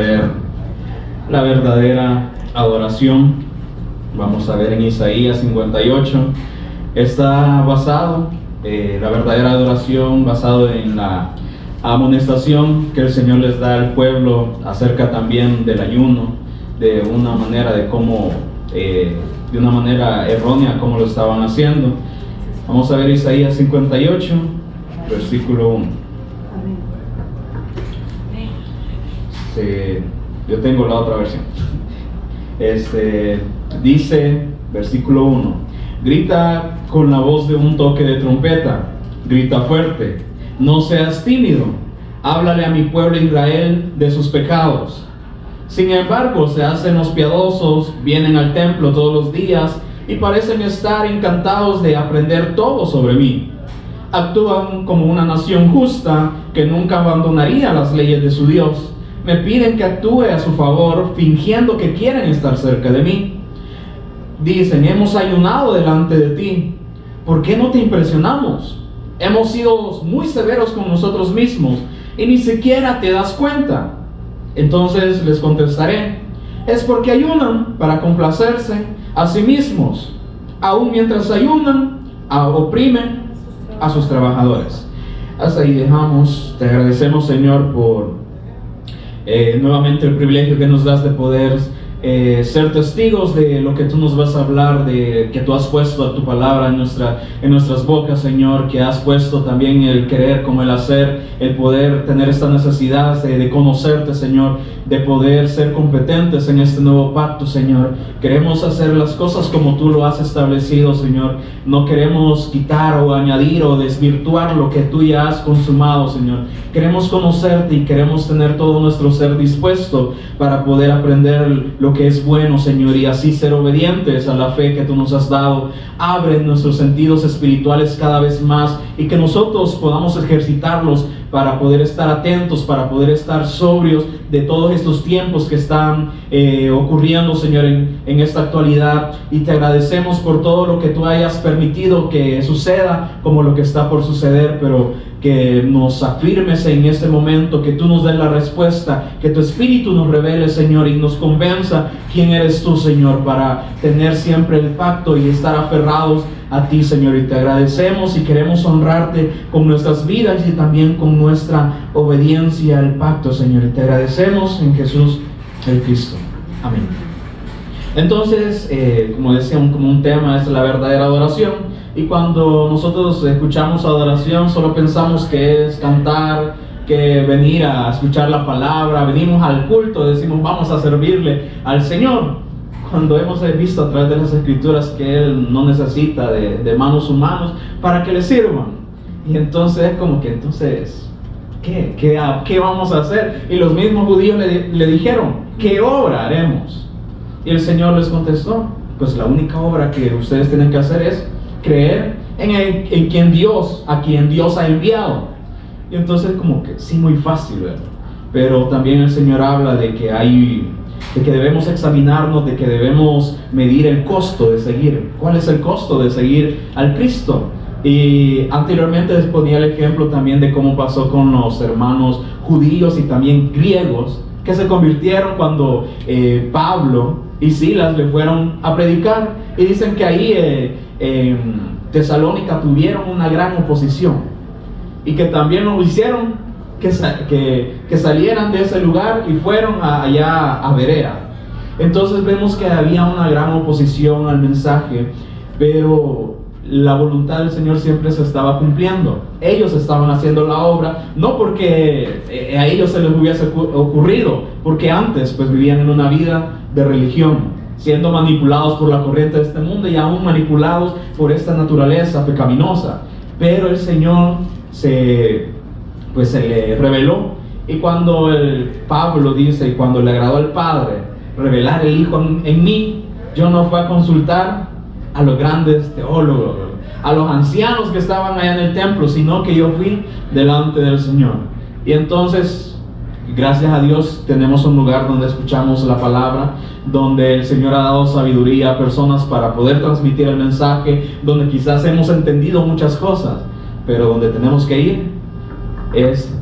ver la verdadera adoración. Vamos a ver en Isaías 58. Está basado, la verdadera adoración, basado en la amonestación que el Señor les da al pueblo acerca también del ayuno, de una manera de cómo, de una manera errónea como lo estaban haciendo. Vamos a ver Isaías 58, versículo 1. Yo tengo la otra versión. Dice, versículo 1: grita con la voz de un toque de trompeta, grita fuerte, no seas tímido, háblale a mi pueblo Israel de sus pecados. Sin embargo, se hacen los piadosos, vienen al templo todos los días y parecen estar encantados de aprender todo sobre mí. Actúan como una nación justa que nunca abandonaría las leyes de su Dios. Me piden que actúe a su favor, fingiendo que quieren estar cerca de mí. Dicen, hemos ayunado delante de ti. ¿Por qué no te impresionamos? Hemos sido muy severos con nosotros mismos y ni siquiera te das cuenta. Entonces les contestaré, es porque ayunan para complacerse a sí mismos. Aún mientras ayunan, oprimen a sus trabajadores. Hasta ahí dejamos. Te agradecemos, Señor, por nuevamente el privilegio que nos das de poder ser testigos de lo que tú nos vas a hablar, de que tú has puesto a tu palabra en nuestras bocas, Señor, que has puesto también el querer como el hacer, el poder tener esta necesidad de conocerte, Señor, de poder ser competentes en este nuevo pacto, Señor. Queremos hacer las cosas como tú lo has establecido, Señor. No queremos quitar o añadir o desvirtuar lo que tú ya has consumado, Señor. Queremos conocerte y queremos tener todo nuestro ser dispuesto para poder aprender lo que es bueno, Señor, y así ser obedientes a la fe que tú nos has dado. Abre nuestros sentidos espirituales cada vez más y que nosotros podamos ejercitarlos para poder estar atentos, para poder estar sobrios de todos estos tiempos que están ocurriendo, Señor, en esta actualidad. Y te agradecemos por todo lo que tú hayas permitido que suceda, como lo que está por suceder, pero que nos afirmes en este momento, que tú nos des la respuesta, que tu Espíritu nos revele, Señor, y nos convenza quién eres tú, Señor, para tener siempre el pacto y estar aferrados a ti, Señor. Y te agradecemos y queremos honrarte con nuestras vidas y también con nuestra obediencia al pacto, Señor. Y te agradecemos en Jesús el Cristo. Amén. Entonces, como decía, como un tema es la verdadera adoración. Y cuando nosotros escuchamos adoración, solo pensamos que es cantar, que venir a escuchar la palabra, venimos al culto, decimos vamos a servirle al Señor. Cuando hemos visto a través de las Escrituras que Él no necesita de manos humanas para que le sirvan. Y entonces es como que, entonces, ¿qué vamos a hacer? Y los mismos judíos le dijeron, ¿qué obra haremos? Y el Señor les contestó, pues la única obra que ustedes tienen que hacer es creer en quien Dios, a quien Dios ha enviado. Y entonces como que sí, muy fácil, ¿verdad? Pero también el Señor habla de que debemos examinarnos, de que debemos medir el costo de seguir. ¿Cuál es el costo de seguir al Cristo? Y anteriormente les ponía el ejemplo también de cómo pasó con los hermanos judíos y también griegos, que se convirtieron cuando Pablo y Silas le fueron a predicar. Y dicen que ahí en Tesalónica tuvieron una gran oposición y que también lo hicieron que salieran de ese lugar y fueron allá a Berea. Entonces vemos que había una gran oposición al mensaje, pero la voluntad del Señor siempre se estaba cumpliendo. Ellos estaban haciendo la obra, no porque a ellos se les hubiese ocurrido, porque antes pues vivían en una vida de religión, siendo manipulados por la corriente de este mundo y aún manipulados por esta naturaleza pecaminosa. Pero el Señor se le reveló. Y cuando Pablo dice, y cuando le agradó al Padre revelar el Hijo en mí, yo no fui a consultar a los grandes teólogos, a los ancianos que estaban allá en el templo, sino que yo fui delante del Señor. Y entonces, gracias a Dios, tenemos un lugar donde escuchamos la palabra, donde el Señor ha dado sabiduría a personas para poder transmitir el mensaje, donde quizás hemos entendido muchas cosas, pero donde tenemos que ir es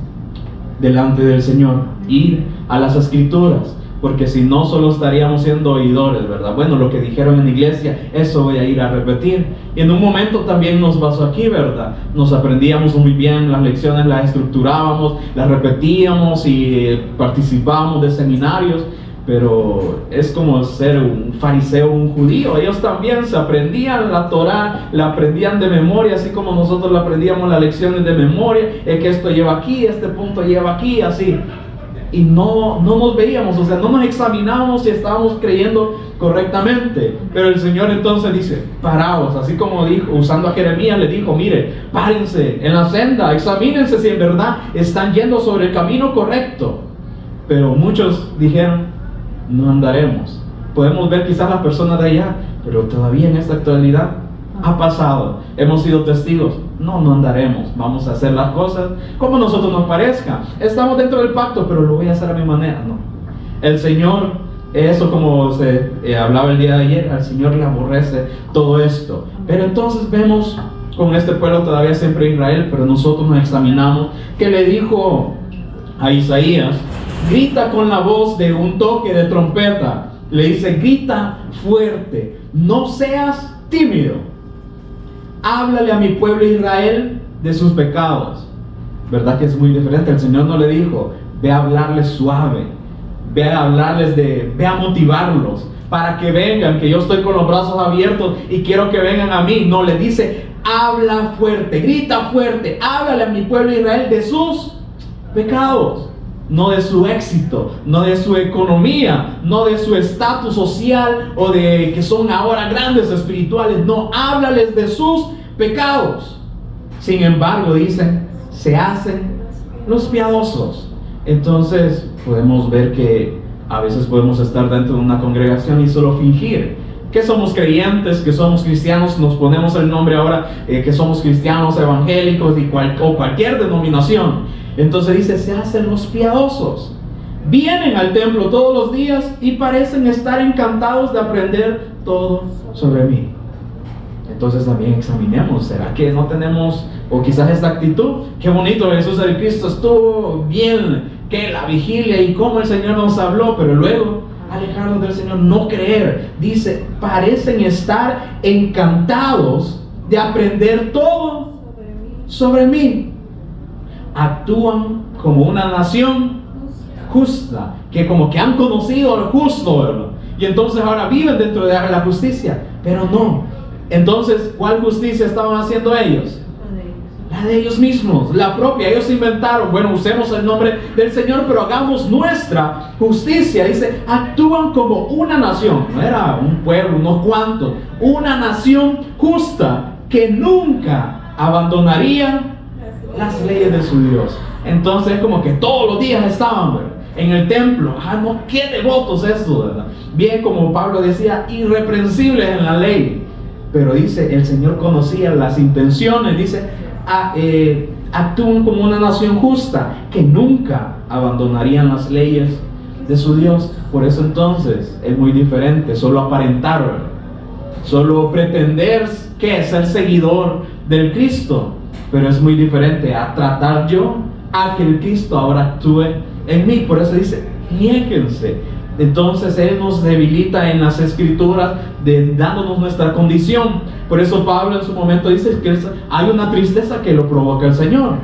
delante del Señor, ir a las escrituras, porque si no solo estaríamos siendo oidores, ¿verdad? Bueno, lo que dijeron en la iglesia, eso voy a ir a repetir. Y en un momento también nos pasó aquí, ¿verdad? Nos aprendíamos muy bien las lecciones, las estructurábamos, las repetíamos y participábamos de seminarios, pero es como ser un fariseo, un judío. Ellos también se aprendían la Torá, la aprendían de memoria, así como nosotros la aprendíamos las lecciones de memoria, es que esto lleva aquí, este punto lleva aquí, así. Y no nos veíamos, o sea, no nos examinábamos si estábamos creyendo correctamente. Pero el Señor entonces dice, paraos, así como dijo, usando a Jeremías, le dijo, mire, párense en la senda, examínense si en verdad están yendo sobre el camino correcto. Pero muchos dijeron, no andaremos. Podemos ver quizás las personas de allá, pero todavía en esta actualidad ha pasado, hemos sido testigos. No andaremos, vamos a hacer las cosas como a nosotros nos parezca. Estamos dentro del pacto, pero lo voy a hacer a mi manera. No, el Señor, eso como se hablaba el día de ayer, al Señor le aborrece todo esto. Pero entonces vemos con este pueblo todavía siempre Israel, pero nosotros nos examinamos, que le dijo a Isaías, grita con la voz de un toque de trompeta. Le dice, grita fuerte, no seas tímido. Háblale a mi pueblo Israel de sus pecados. ¿Verdad que es muy diferente? El Señor no le dijo, ve a hablarles suave, ve a hablarles ve a motivarlos para que vengan, que yo estoy con los brazos abiertos y quiero que vengan a mí. No, le dice, habla fuerte, grita fuerte, háblale a mi pueblo Israel de sus pecados. No de su éxito, no de su economía, no de su estatus social o de que son ahora grandes espirituales. No, háblales de sus pecados. Sin embargo, dicen, se hacen los piadosos. Entonces podemos ver que a veces podemos estar dentro de una congregación y solo fingir que somos creyentes, que somos cristianos, nos ponemos el nombre ahora, que somos cristianos evangélicos o cualquier denominación. Entonces dice, se hacen los piadosos. Vienen al templo todos los días y parecen estar encantados de aprender todo sobre mí. Entonces también examinemos, ¿será que no tenemos, o quizás esta actitud? Qué bonito, Jesús el Cristo estuvo bien, que la vigilia y cómo el Señor nos habló, pero luego alejarnos del Señor, no creer. Dice, parecen estar encantados de aprender todo sobre mí. Actúan como una nación justa, que como que han conocido al justo, ¿verdad? Y entonces ahora viven dentro de la justicia, pero no. Entonces, ¿cuál justicia estaban haciendo ellos? La de ellos mismos, la propia. Ellos inventaron, bueno, usemos el nombre del Señor, pero hagamos nuestra justicia. Dice, actúan como una nación, no era un pueblo, unos cuantos, una nación justa que nunca abandonaría las leyes de su Dios. Entonces como que todos los días estaban, ¿verdad?, en el templo. No, qué devotos esto, ¿verdad? Bien, como Pablo decía, irreprensibles en la ley. Pero dice, el Señor conocía las intenciones. Dice, actúan como una nación justa que nunca abandonarían las leyes de su Dios. Por eso entonces es muy diferente solo aparentar, ¿verdad?, solo pretender que es ser seguidor del Cristo. Pero es muy diferente a tratar yo a que el Cristo ahora actúe en mí. Por eso dice, niéguense. Entonces Él nos debilita en las Escrituras, dándonos nuestra condición. Por eso Pablo en su momento dice que hay una tristeza que lo provoca el Señor.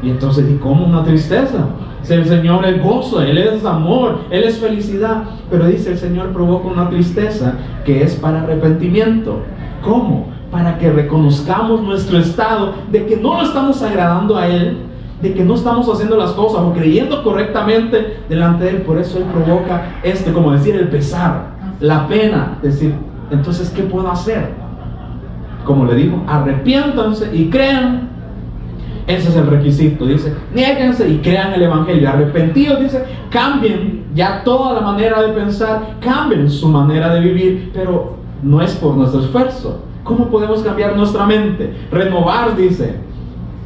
Y entonces, ¿y cómo una tristeza? Si el Señor es gozo, Él es amor, Él es felicidad. Pero dice, el Señor provoca una tristeza que es para arrepentimiento. ¿Cómo? Para que reconozcamos nuestro estado de que no lo estamos agradando a Él, de que no estamos haciendo las cosas o creyendo correctamente delante de Él. Por eso Él provoca como decir, el pesar, la pena. Decir, entonces, ¿qué puedo hacer? Como le digo, arrepiéntanse y crean. Ese es el requisito. Dice, niéguense y crean el Evangelio. Arrepentidos, dice, cambien ya toda la manera de pensar, cambien su manera de vivir, pero no es por nuestro esfuerzo. ¿Cómo podemos cambiar nuestra mente? Renovar, dice.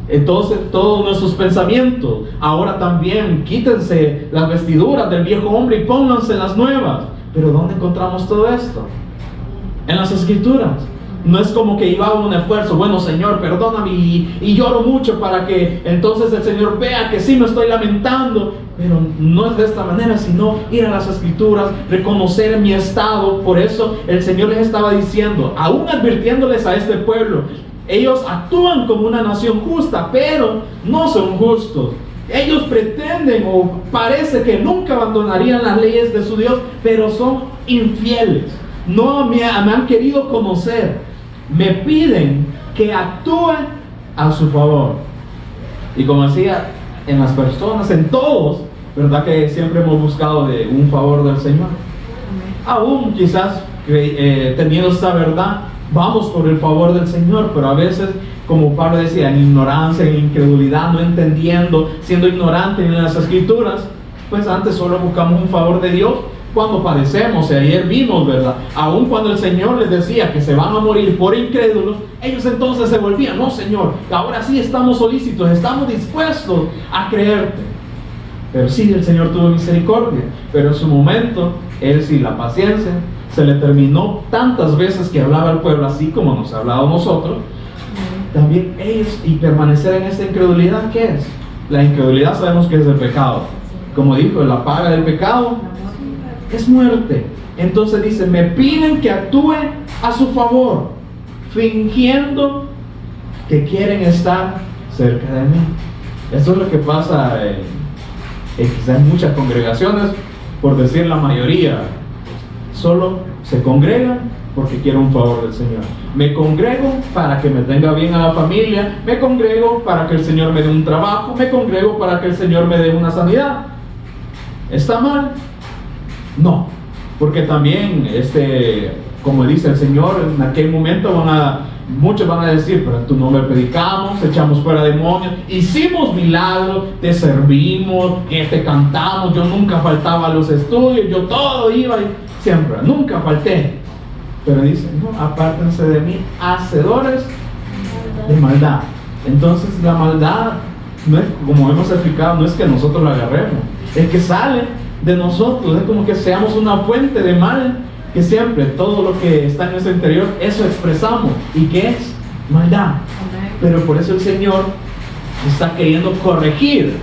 Entonces todos nuestros pensamientos. Ahora también quítense las vestiduras del viejo hombre y pónganse las nuevas. Pero ¿dónde encontramos todo esto? En las Escrituras. No es como que iba a un esfuerzo, bueno Señor, perdóname y lloro mucho para que entonces el Señor vea que sí me estoy lamentando. Pero no es de esta manera, sino ir a las Escrituras, reconocer mi estado. Por eso el Señor les estaba diciendo, aún advirtiéndoles a este pueblo, ellos actúan como una nación justa, pero no son justos. Ellos pretenden o parece que nunca abandonarían las leyes de su Dios, pero son infieles. No me han querido conocer. Me piden que actúe a su favor. Y como decía, en las personas, en todos, ¿verdad? Que siempre hemos buscado de un favor del Señor. Aún quizás teniendo esta verdad, vamos por el favor del Señor, pero a veces, como Pablo decía, en ignorancia, en incredulidad, no entendiendo, siendo ignorante en las Escrituras, pues antes solo buscamos un favor de Dios cuando padecemos. Y ayer vimos, ¿verdad? Aún cuando el Señor les decía que se van a morir por incrédulos, ellos entonces se volvían, no Señor, ahora sí estamos solícitos, estamos dispuestos a creerte. Pero sí, el Señor tuvo misericordia, pero en su momento, Él sí, la paciencia, se le terminó tantas veces que hablaba al pueblo, así como nos ha hablado a nosotros. También ellos, y permanecer en esta incredulidad, ¿qué es? La incredulidad sabemos que es el pecado. Como dijo, la paga del pecado es muerte. Entonces dice, me piden que actúe a su favor, fingiendo que quieren estar cerca de mí. Eso es lo que pasa quizás en muchas congregaciones, por decir la mayoría. Solo se congregan porque quiero un favor del Señor. Me congrego para que me tenga bien a la familia, me congrego para que el Señor me dé un trabajo, me congrego para que el Señor me dé una sanidad. ¿Está mal? No, porque también como dice el Señor, en aquel momento muchos van a decir, pero en tu nombre predicamos, echamos fuera demonios, hicimos milagros, te servimos, que te cantamos, yo nunca faltaba a los estudios, yo todo iba y siempre, nunca falté. Pero dice, no, apártense de mí, hacedores de maldad. Entonces la maldad, no es, como hemos explicado, no es que nosotros la agarremos, es que sale de nosotros, es como que seamos una fuente de mal, que siempre todo lo que está en nuestro interior, eso expresamos. ¿Y qué es? Maldad. Pero por eso el Señor está queriendo corregir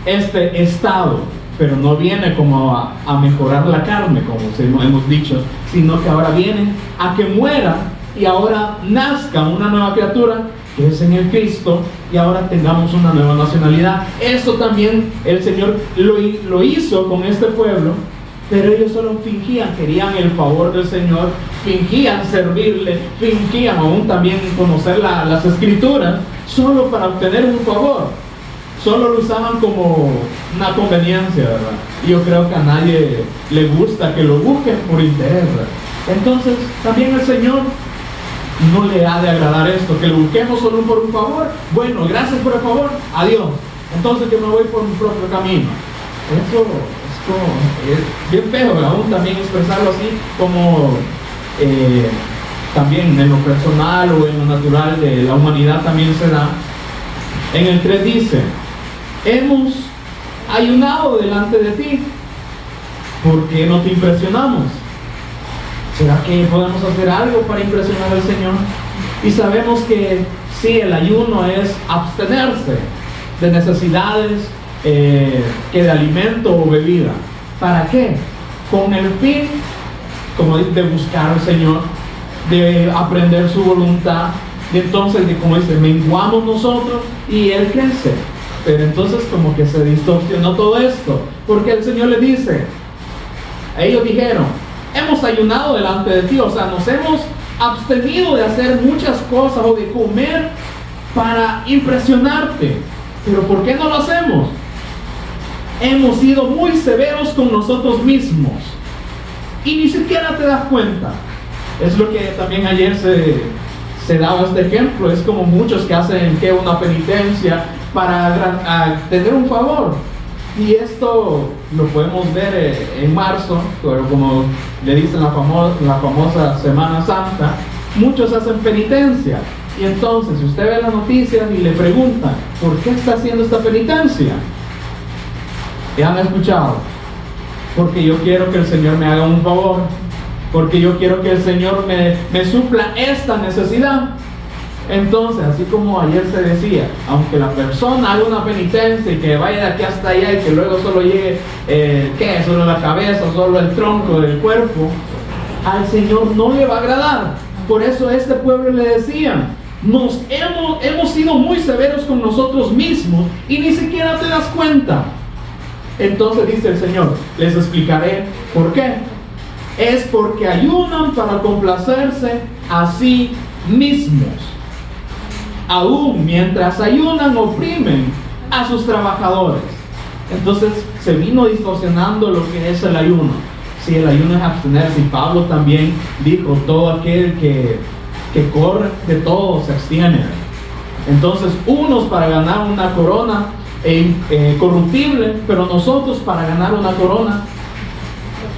este estado, pero no viene como a mejorar la carne, como hemos dicho, sino que ahora viene a que muera y ahora nazca una nueva criatura, que es en el Cristo, y ahora tengamos una nueva nacionalidad. Eso también el Señor lo hizo con este pueblo, pero ellos solo fingían, querían el favor del Señor, fingían servirle, fingían aún también conocer las Escrituras, solo para obtener un favor. Solo lo usaban como una conveniencia, ¿verdad? Y yo creo que a nadie le gusta que lo busquen por interés, ¿verdad? Entonces, también el Señor no le ha de agradar esto, que lo busquemos solo por un favor. Bueno, gracias por el favor, adiós. Entonces yo me voy por mi propio camino. Eso es bien feo, ¿verdad? Aún también expresarlo así, como también en lo personal o en lo natural de la humanidad también se da. En el 3 dice, hemos ayunado delante de ti, ¿por qué no te impresionamos? ¿Será que podemos hacer algo para impresionar al Señor? Y sabemos que sí, el ayuno es abstenerse de necesidades, que de alimento o bebida. ¿Para qué? Con el fin, como dice, de buscar al Señor, de aprender su voluntad. Y entonces, como dice, menguamos nosotros y Él crece. Pero entonces como que se distorsionó todo esto, porque el Señor le dice, ellos dijeron, hemos ayunado delante de ti, o sea, nos hemos abstenido de hacer muchas cosas o de comer para impresionarte. Pero ¿por qué no lo hacemos? Hemos sido muy severos con nosotros mismos y ni siquiera te das cuenta. Es lo que también ayer se daba este ejemplo. Es como muchos que hacen una penitencia para tener un favor. Y esto lo podemos ver en marzo, pero como le dicen la famosa Semana Santa, muchos hacen penitencia. Y entonces, si usted ve las noticias y le preguntan, ¿por qué está haciendo esta penitencia? ¿Ya han escuchado? Porque yo quiero que el Señor me haga un favor. porque yo quiero que el Señor me supla esta necesidad. Entonces, así como ayer se decía, aunque la persona haga una penitencia y que vaya de aquí hasta allá y que luego solo llegue, solo la cabeza, solo el tronco del cuerpo, al Señor no le va a agradar. Por eso a este pueblo le decían, hemos sido muy severos con nosotros mismos y ni siquiera te das cuenta. Entonces dice el Señor, les explicaré por qué. Es porque ayunan para complacerse a sí mismos. Aún mientras ayunan, oprimen a sus trabajadores. Entonces se vino distorsionando lo que es el ayuno. Si el ayuno es abstenerse, y Pablo también dijo, todo aquel que corre de todo se abstiene. Entonces unos para ganar una corona corruptible, pero nosotros para ganar una corona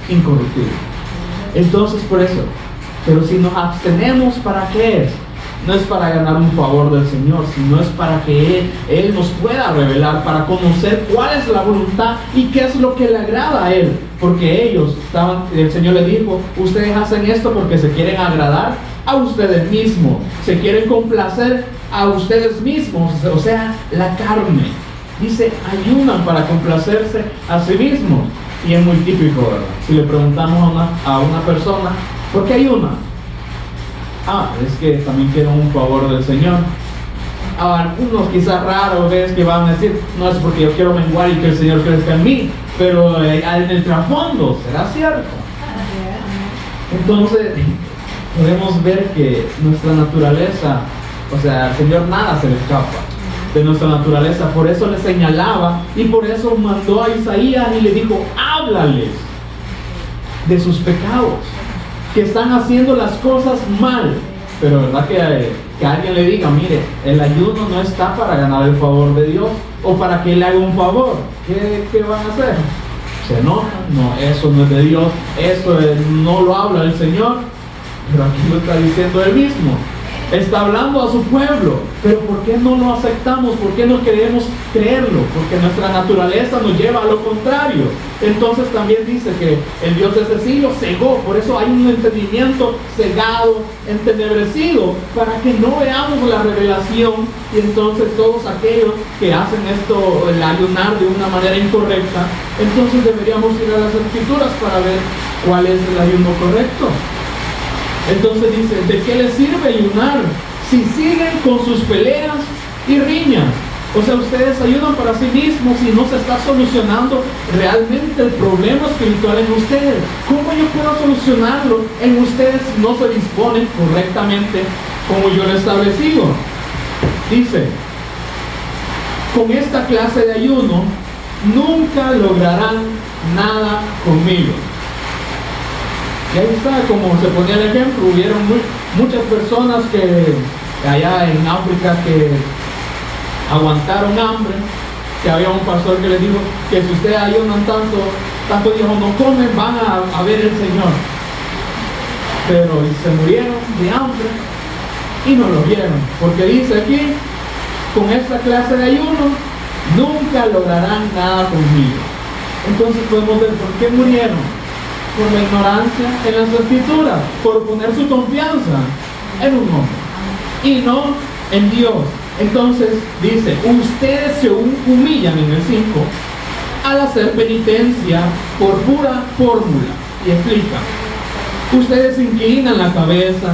incorruptible. Entonces por eso, pero si nos abstenemos, ¿para qué es? No es para ganar un favor del Señor, sino es para que Él nos pueda revelar, para conocer cuál es la voluntad y qué es lo que le agrada a Él. Porque el Señor les dijo, ustedes hacen esto porque se quieren agradar a ustedes mismos, se quieren complacer a ustedes mismos, o sea, la carne. Dice, ayunan para complacerse a sí mismos. Y es muy típico, ¿verdad? Si le preguntamos a una persona, ¿por qué ayuna? Es que también quiero un favor del Señor. Algunos quizás raros ves que van a decir, no es porque yo quiero menguar y que el Señor crezca en mí, pero en el trasfondo será cierto. Entonces podemos ver que nuestra naturaleza, o sea, al Señor nada se le escapa de nuestra naturaleza. Por eso le señalaba y por eso mandó a Isaías y le dijo, háblales de sus pecados, que están haciendo las cosas mal. Pero verdad que alguien le diga, mire, el ayuno no está para ganar el favor de Dios o para que Él haga un favor. ¿Qué van a hacer? Se enojan. No, eso no es de Dios, eso no lo habla el Señor. Pero aquí lo está diciendo Él mismo. Está hablando a su pueblo. Pero ¿por qué no lo aceptamos? ¿Por qué no queremos creerlo? Porque nuestra naturaleza nos lleva a lo contrario. Entonces también dice que el Dios de ese siglo cegó. Por eso hay un entendimiento cegado, entenebrecido, para que no veamos la revelación. Y entonces todos aquellos que hacen esto, el ayunar de una manera incorrecta, entonces deberíamos ir a las Escrituras para ver cuál es el ayuno correcto. Entonces dice, ¿de qué les sirve ayunar si siguen con sus peleas y riñas? O sea, ustedes ayudan para sí mismos y no se está solucionando realmente el problema espiritual en ustedes. ¿Cómo yo puedo solucionarlo en ustedes si no se disponen correctamente como yo lo he establecido? Dice, con esta clase de ayuno nunca lograrán nada conmigo. Y ahí está, como se ponía el ejemplo, hubieron muchas personas que allá en África que aguantaron hambre, que había un pastor que les dijo que si ustedes ayunan tanto dijo no comen, van a ver el Señor. Pero se murieron de hambre y no lo vieron, porque dice aquí, con esta clase de ayuno nunca lograrán nada conmigo. Entonces podemos ver por qué murieron. Por la ignorancia en las Escrituras, por poner su confianza en un hombre y no en Dios. Entonces dice, ustedes se humillan en el 5 al hacer penitencia por pura fórmula. Y explica, ustedes inclinan la cabeza,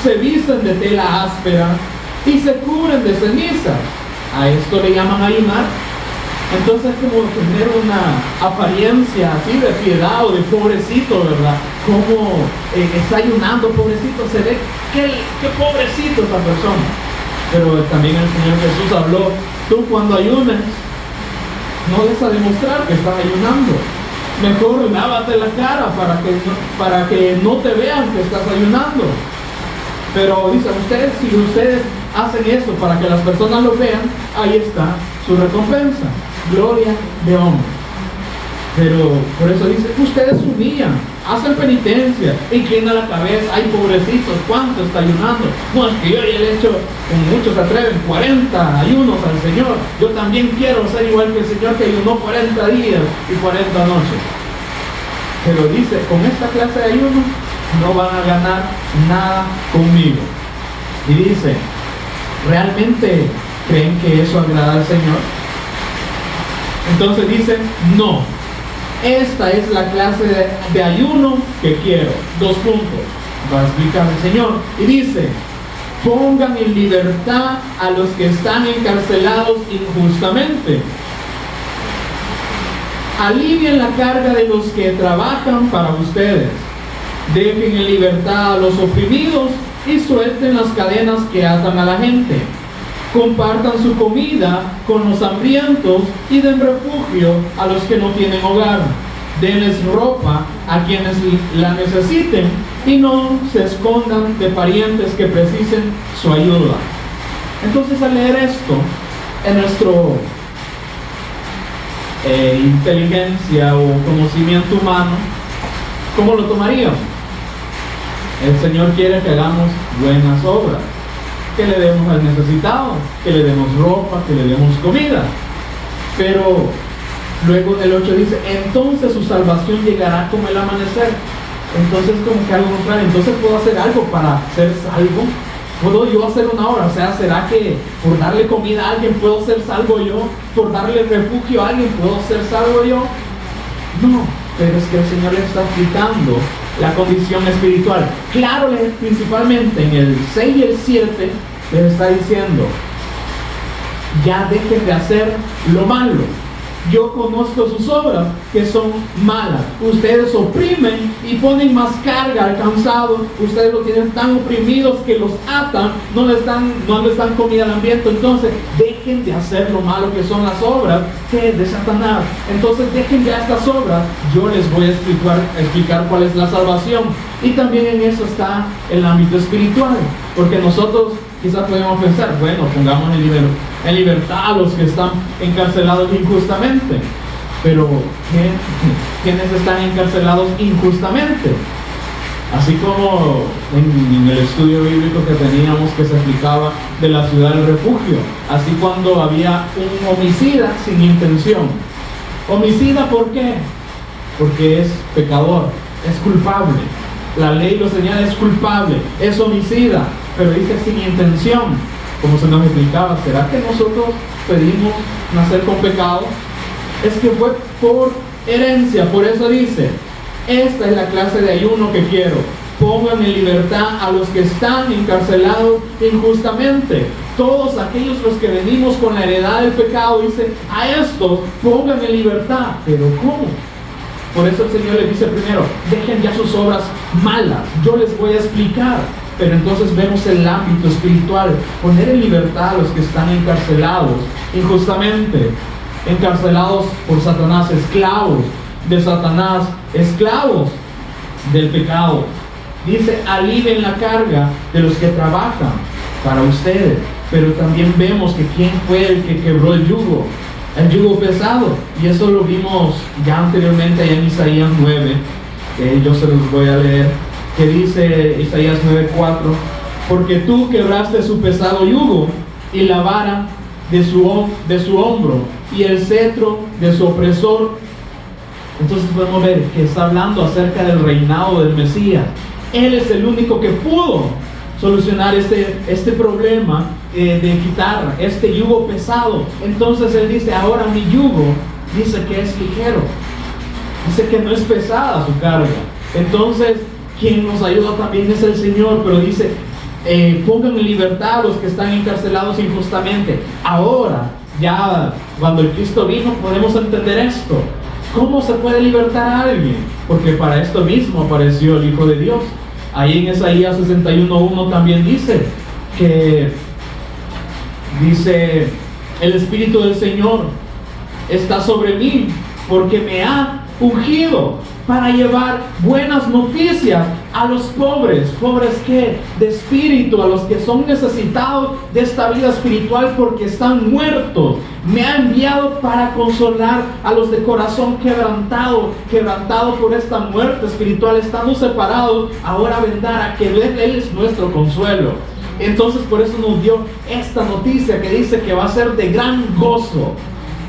se visten de tela áspera y se cubren de ceniza. A esto le llaman ayunar. Entonces, como tener una apariencia así de piedad o de pobrecito, ¿verdad? Como está ayunando, pobrecito, se ve qué pobrecito esa persona. Pero también el Señor Jesús habló, tú cuando ayunes, no des a demostrar que estás ayunando. Mejor lávate la cara para que no te vean que estás ayunando. Pero dice, si ustedes hacen eso para que las personas lo vean, ahí está su recompensa. Gloria de hombre. Pero por eso dice, ustedes se humillan, hacen penitencia, inclinan la cabeza. Ay, pobrecitos, ¿cuánto está ayunando? No, es que yo ya le he hecho, como muchos se atreven, 40 ayunos al Señor. Yo también quiero ser igual que el Señor, que ayunó 40 días y 40 noches. Pero dice, con esta clase de ayuno no van a ganar nada conmigo. Y dice, ¿realmente creen que eso agrada al Señor? Entonces dice, no, esta es la clase de ayuno que quiero. 2 puntos, va a explicar el Señor. Y dice, pongan en libertad a los que están encarcelados injustamente. Alivien la carga de los que trabajan para ustedes. Dejen en libertad a los oprimidos y suelten las cadenas que atan a la gente. Compartan su comida con los hambrientos y den refugio a los que no tienen hogar. Denles ropa a quienes la necesiten y no se escondan de parientes que precisen su ayuda. Entonces, al leer esto, en nuestro inteligencia o conocimiento humano, ¿cómo lo tomaríamos? El Señor quiere que hagamos buenas obras, que le demos al necesitado, que le demos ropa, que le demos comida. Pero luego en el 8 dice, entonces su salvación llegará como el amanecer. Entonces como que algo contrario, entonces puedo hacer algo para ser salvo. ¿Puedo yo hacer una obra? O sea, ¿será que por darle comida a alguien puedo ser salvo yo? ¿Por darle refugio a alguien puedo ser salvo yo? No, pero es que el Señor le está explicando la condición espiritual. Claro, principalmente en el 6 y el 7 les está diciendo, ya dejen de hacer lo malo. Yo conozco sus obras que son malas. Ustedes oprimen y ponen más carga al cansado. Ustedes lo tienen tan oprimidos que los atan, no les dan comida al hambriento. Entonces dejen de hacer lo malo que son las obras de Satanás. Entonces dejen ya estas obras. Yo les voy a explicar cuál es la salvación. Y también en eso está el ámbito espiritual, porque nosotros quizás podemos pensar, bueno, pongamos en libertad a los que están encarcelados injustamente. Pero ¿quiénes están encarcelados injustamente? Así como en el estudio bíblico que teníamos, que se explicaba de la ciudad del refugio, así cuando había un homicida sin intención. ¿Homicida por qué? Porque es pecador, es culpable. La ley lo señala, es culpable, es homicida, pero dice sin intención. Como se nos explicaba, ¿será que nosotros pedimos nacer con pecado? Es que fue por herencia. Por eso dice, esta es la clase de ayuno que quiero. Pongan en libertad a los que están encarcelados injustamente. Todos aquellos los que venimos con la heredad del pecado, dice, a estos pongan en libertad. ¿Pero cómo? Por eso el Señor les dice primero, dejen ya sus obras malas, yo les voy a explicar. Pero entonces vemos el ámbito espiritual, poner en libertad a los que están encarcelados injustamente, encarcelados por Satanás, esclavos de Satanás, esclavos del pecado. Dice, alivien la carga de los que trabajan para ustedes. Pero también vemos que quién fue el que quebró el yugo pesado, y eso lo vimos ya anteriormente allá en Isaías 9, que yo se los voy a leer, que dice Isaías 9:4, porque tú quebraste su pesado yugo y la vara de su hombro y el cetro de su opresor. Entonces podemos ver que está hablando acerca del reinado del Mesías. Él es el único que pudo solucionar este problema de quitar este yugo pesado. Entonces él dice, ahora mi yugo, dice que es ligero, dice que no es pesada su carga. Entonces quien nos ayuda también es el Señor, pero dice, pongan en libertad a los que están encarcelados injustamente. Ahora, ya cuando el Cristo vino, podemos entender esto. ¿Cómo se puede libertar a alguien? Porque para esto mismo apareció el Hijo de Dios. Ahí en Isaías 61:1 también dice que el Espíritu del Señor está sobre mí porque me ha ungido para llevar buenas noticias a los pobres. ¿Pobres qué? De espíritu, a los que son necesitados de esta vida espiritual porque están muertos. Me ha enviado para consolar a los de corazón quebrantado por esta muerte espiritual, estando separados. Ahora vendrá, que Él es nuestro consuelo. Entonces por eso nos dio esta noticia que dice que va a ser de gran gozo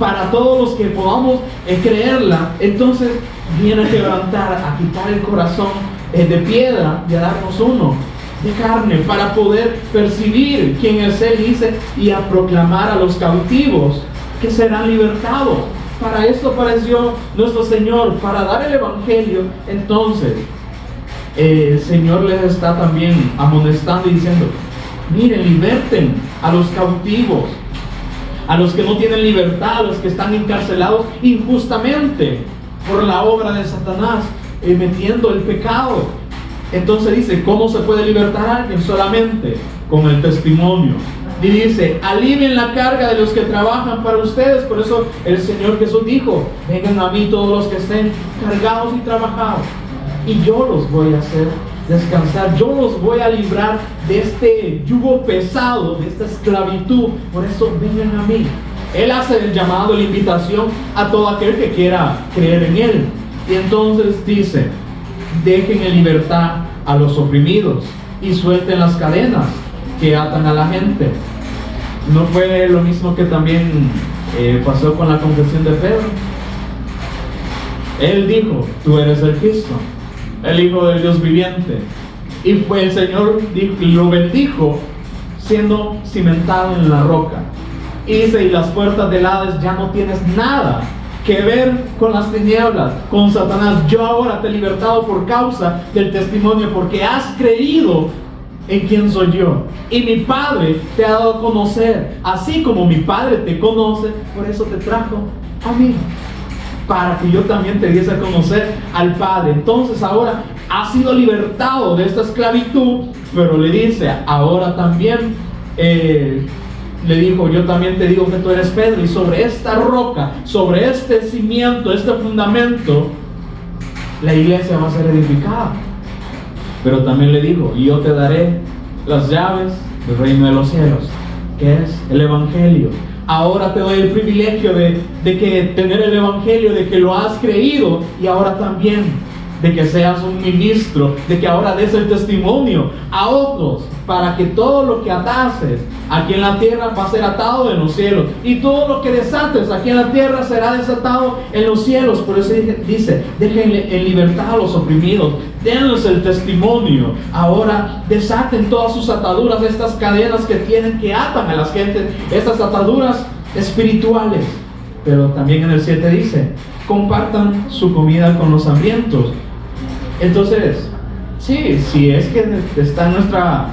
para todos los que podamos creerla. Entonces viene a quebrantar, a quitar el corazón de piedra y a darnos uno de carne para poder percibir quién es Él, dice, y a proclamar a los cautivos que serán libertados. Para esto apareció nuestro Señor, para dar el Evangelio. Entonces el Señor les está también amonestando y diciendo: miren, liberten a los cautivos, a los que no tienen libertad, a los que están encarcelados injustamente por la obra de Satanás, metiendo el pecado. Entonces dice, ¿cómo se puede libertar a alguien? Solamente con el testimonio. Y dice, alivien la carga de los que trabajan para ustedes. Por eso el Señor Jesús dijo: vengan a mí todos los que estén cargados y trabajados, y yo los voy a hacer descansar. Yo los voy a librar de este yugo pesado, de esta esclavitud. Por eso vengan a mí. Él hace el llamado, la invitación a todo aquel que quiera creer en Él. Y entonces dice: dejen en libertad a los oprimidos y suelten las cadenas que atan a la gente. ¿No fue lo mismo que también pasó con la confesión de Pedro? Él dijo: tú eres el Cristo, el Hijo del Dios viviente. Y fue el Señor, lo bendijo siendo cimentado en la roca. Y dice: y las puertas del Hades ya no tienes nada que ver con las tinieblas, con Satanás. Yo ahora te he libertado por causa del testimonio, porque has creído en quién soy yo. Y mi Padre te ha dado a conocer, así como mi Padre te conoce. Por eso te trajo a mí, para que yo también te diese a conocer al Padre. Entonces ahora has sido libertado de esta esclavitud. Pero le dice, ahora también le dijo: yo también te digo que tú eres Pedro, y sobre esta roca, sobre este cimiento, este fundamento, la iglesia va a ser edificada. Pero también le dijo: y yo te daré las llaves del reino de los cielos, que es el Evangelio. Ahora te doy el privilegio de que tener el Evangelio, de que lo has creído, y ahora también de que seas un ministro, de que ahora des el testimonio a otros, para que todo lo que atases aquí en la tierra va a ser atado en los cielos, y todo lo que desates aquí en la tierra será desatado en los cielos. Por eso dice: dejen en libertad a los oprimidos, denles el testimonio. Ahora desaten todas sus ataduras, estas cadenas que tienen, que atan a las gentes, estas ataduras espirituales. Pero también en el 7 dice: compartan su comida con los hambrientos. Entonces, sí, si es que está en nuestra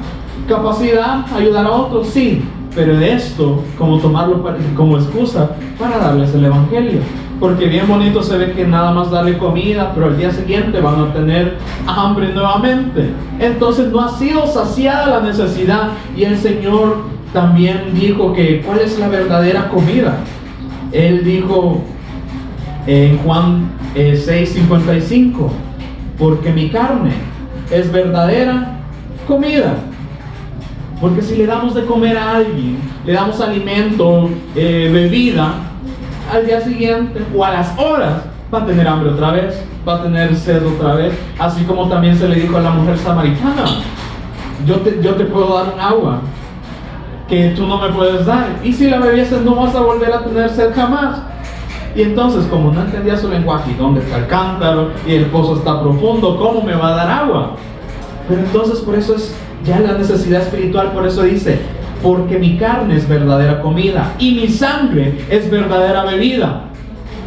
capacidad ayudar a otros, sí, pero de esto, como tomarlo como excusa para darles el Evangelio. Porque bien bonito se ve que nada más darle comida, pero al día siguiente van a tener hambre nuevamente. Entonces no ha sido saciada la necesidad. Y el Señor también dijo que ¿cuál es la verdadera comida? Él dijo en Juan 6:55: porque mi carne es verdadera comida. Porque si le damos de comer a alguien, le damos alimento, bebida, al día siguiente o a las horas va a tener hambre otra vez, va a tener sed otra vez. Así como también se le dijo a la mujer samaritana: yo te puedo dar un agua que tú no me puedes dar, y si la bebieses no vas a volver a tener sed jamás. Y entonces, como no entendía su lenguaje, ¿dónde está el cántaro? Y el pozo está profundo, ¿cómo me va a dar agua? Pero entonces, por eso es ya la necesidad espiritual. Por eso dice: porque mi carne es verdadera comida y mi sangre es verdadera bebida.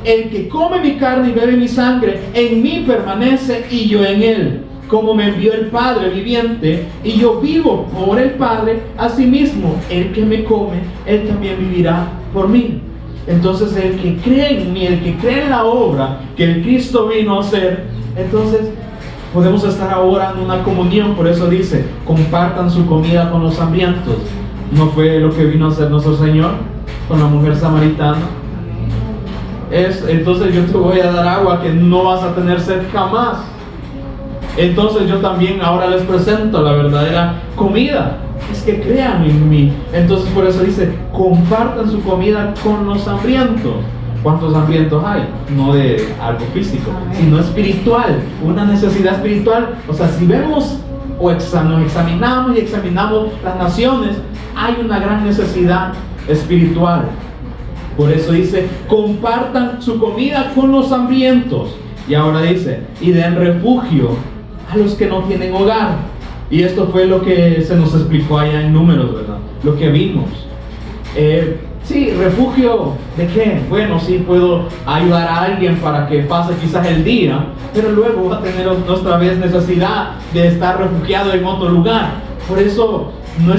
El que come mi carne y bebe mi sangre, en mí permanece y yo en él. Como me envió el Padre viviente y yo vivo por el Padre, asimismo el que me come, él también vivirá por mí. Entonces el que cree en mí, el que cree en la obra que el Cristo vino a hacer, entonces podemos estar ahora en una comunión. Por eso dice: compartan su comida con los hambrientos. ¿No fue lo que vino a hacer nuestro Señor con la mujer samaritana? Entonces yo te voy a dar agua que no vas a tener sed jamás. Entonces yo también ahora les presento la verdadera comida, es que crean en mí. Entonces por eso dice: compartan su comida con los hambrientos. ¿Cuántos hambrientos hay? No de algo físico, sino espiritual, una necesidad espiritual. O sea, si vemos o nos examinamos y examinamos las naciones, hay una gran necesidad espiritual. Por eso dice, compartan su comida con los hambrientos. Y ahora dice, y den refugio a los que no tienen hogar. Y esto fue lo que se nos explicó allá en Números, ¿verdad? Lo que vimos. Sí, refugio, ¿de qué? Bueno, sí puedo ayudar a alguien para que pase quizás el día, pero luego va a tener otra vez necesidad de estar refugiado en otro lugar. Por eso no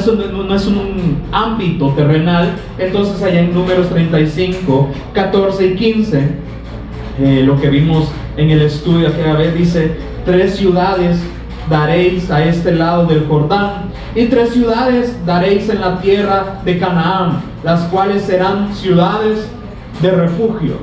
es un ámbito terrenal. Entonces allá en Números 35, 14 y 15, lo que vimos en el estudio aquella vez, dice, 3 ciudades daréis a este lado del Jordán, y 3 ciudades daréis en la tierra de Canaán, las cuales serán ciudades de refugio.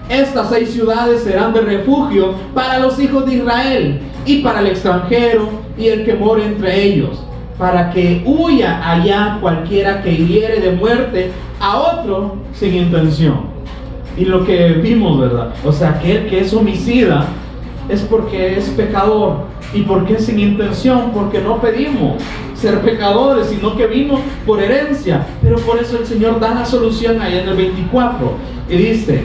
Estas 6 ciudades serán de refugio para los hijos de Israel y para el extranjero y el que more entre ellos, para que huya allá cualquiera que hiere de muerte a otro sin intención. Y lo que vimos, ¿verdad? O sea, aquel que es homicida es porque es pecador. ¿Y por qué sin intención? Porque no pedimos ser pecadores, sino que vimos por herencia. Pero por eso el Señor da la solución ahí en el 24. Y dice,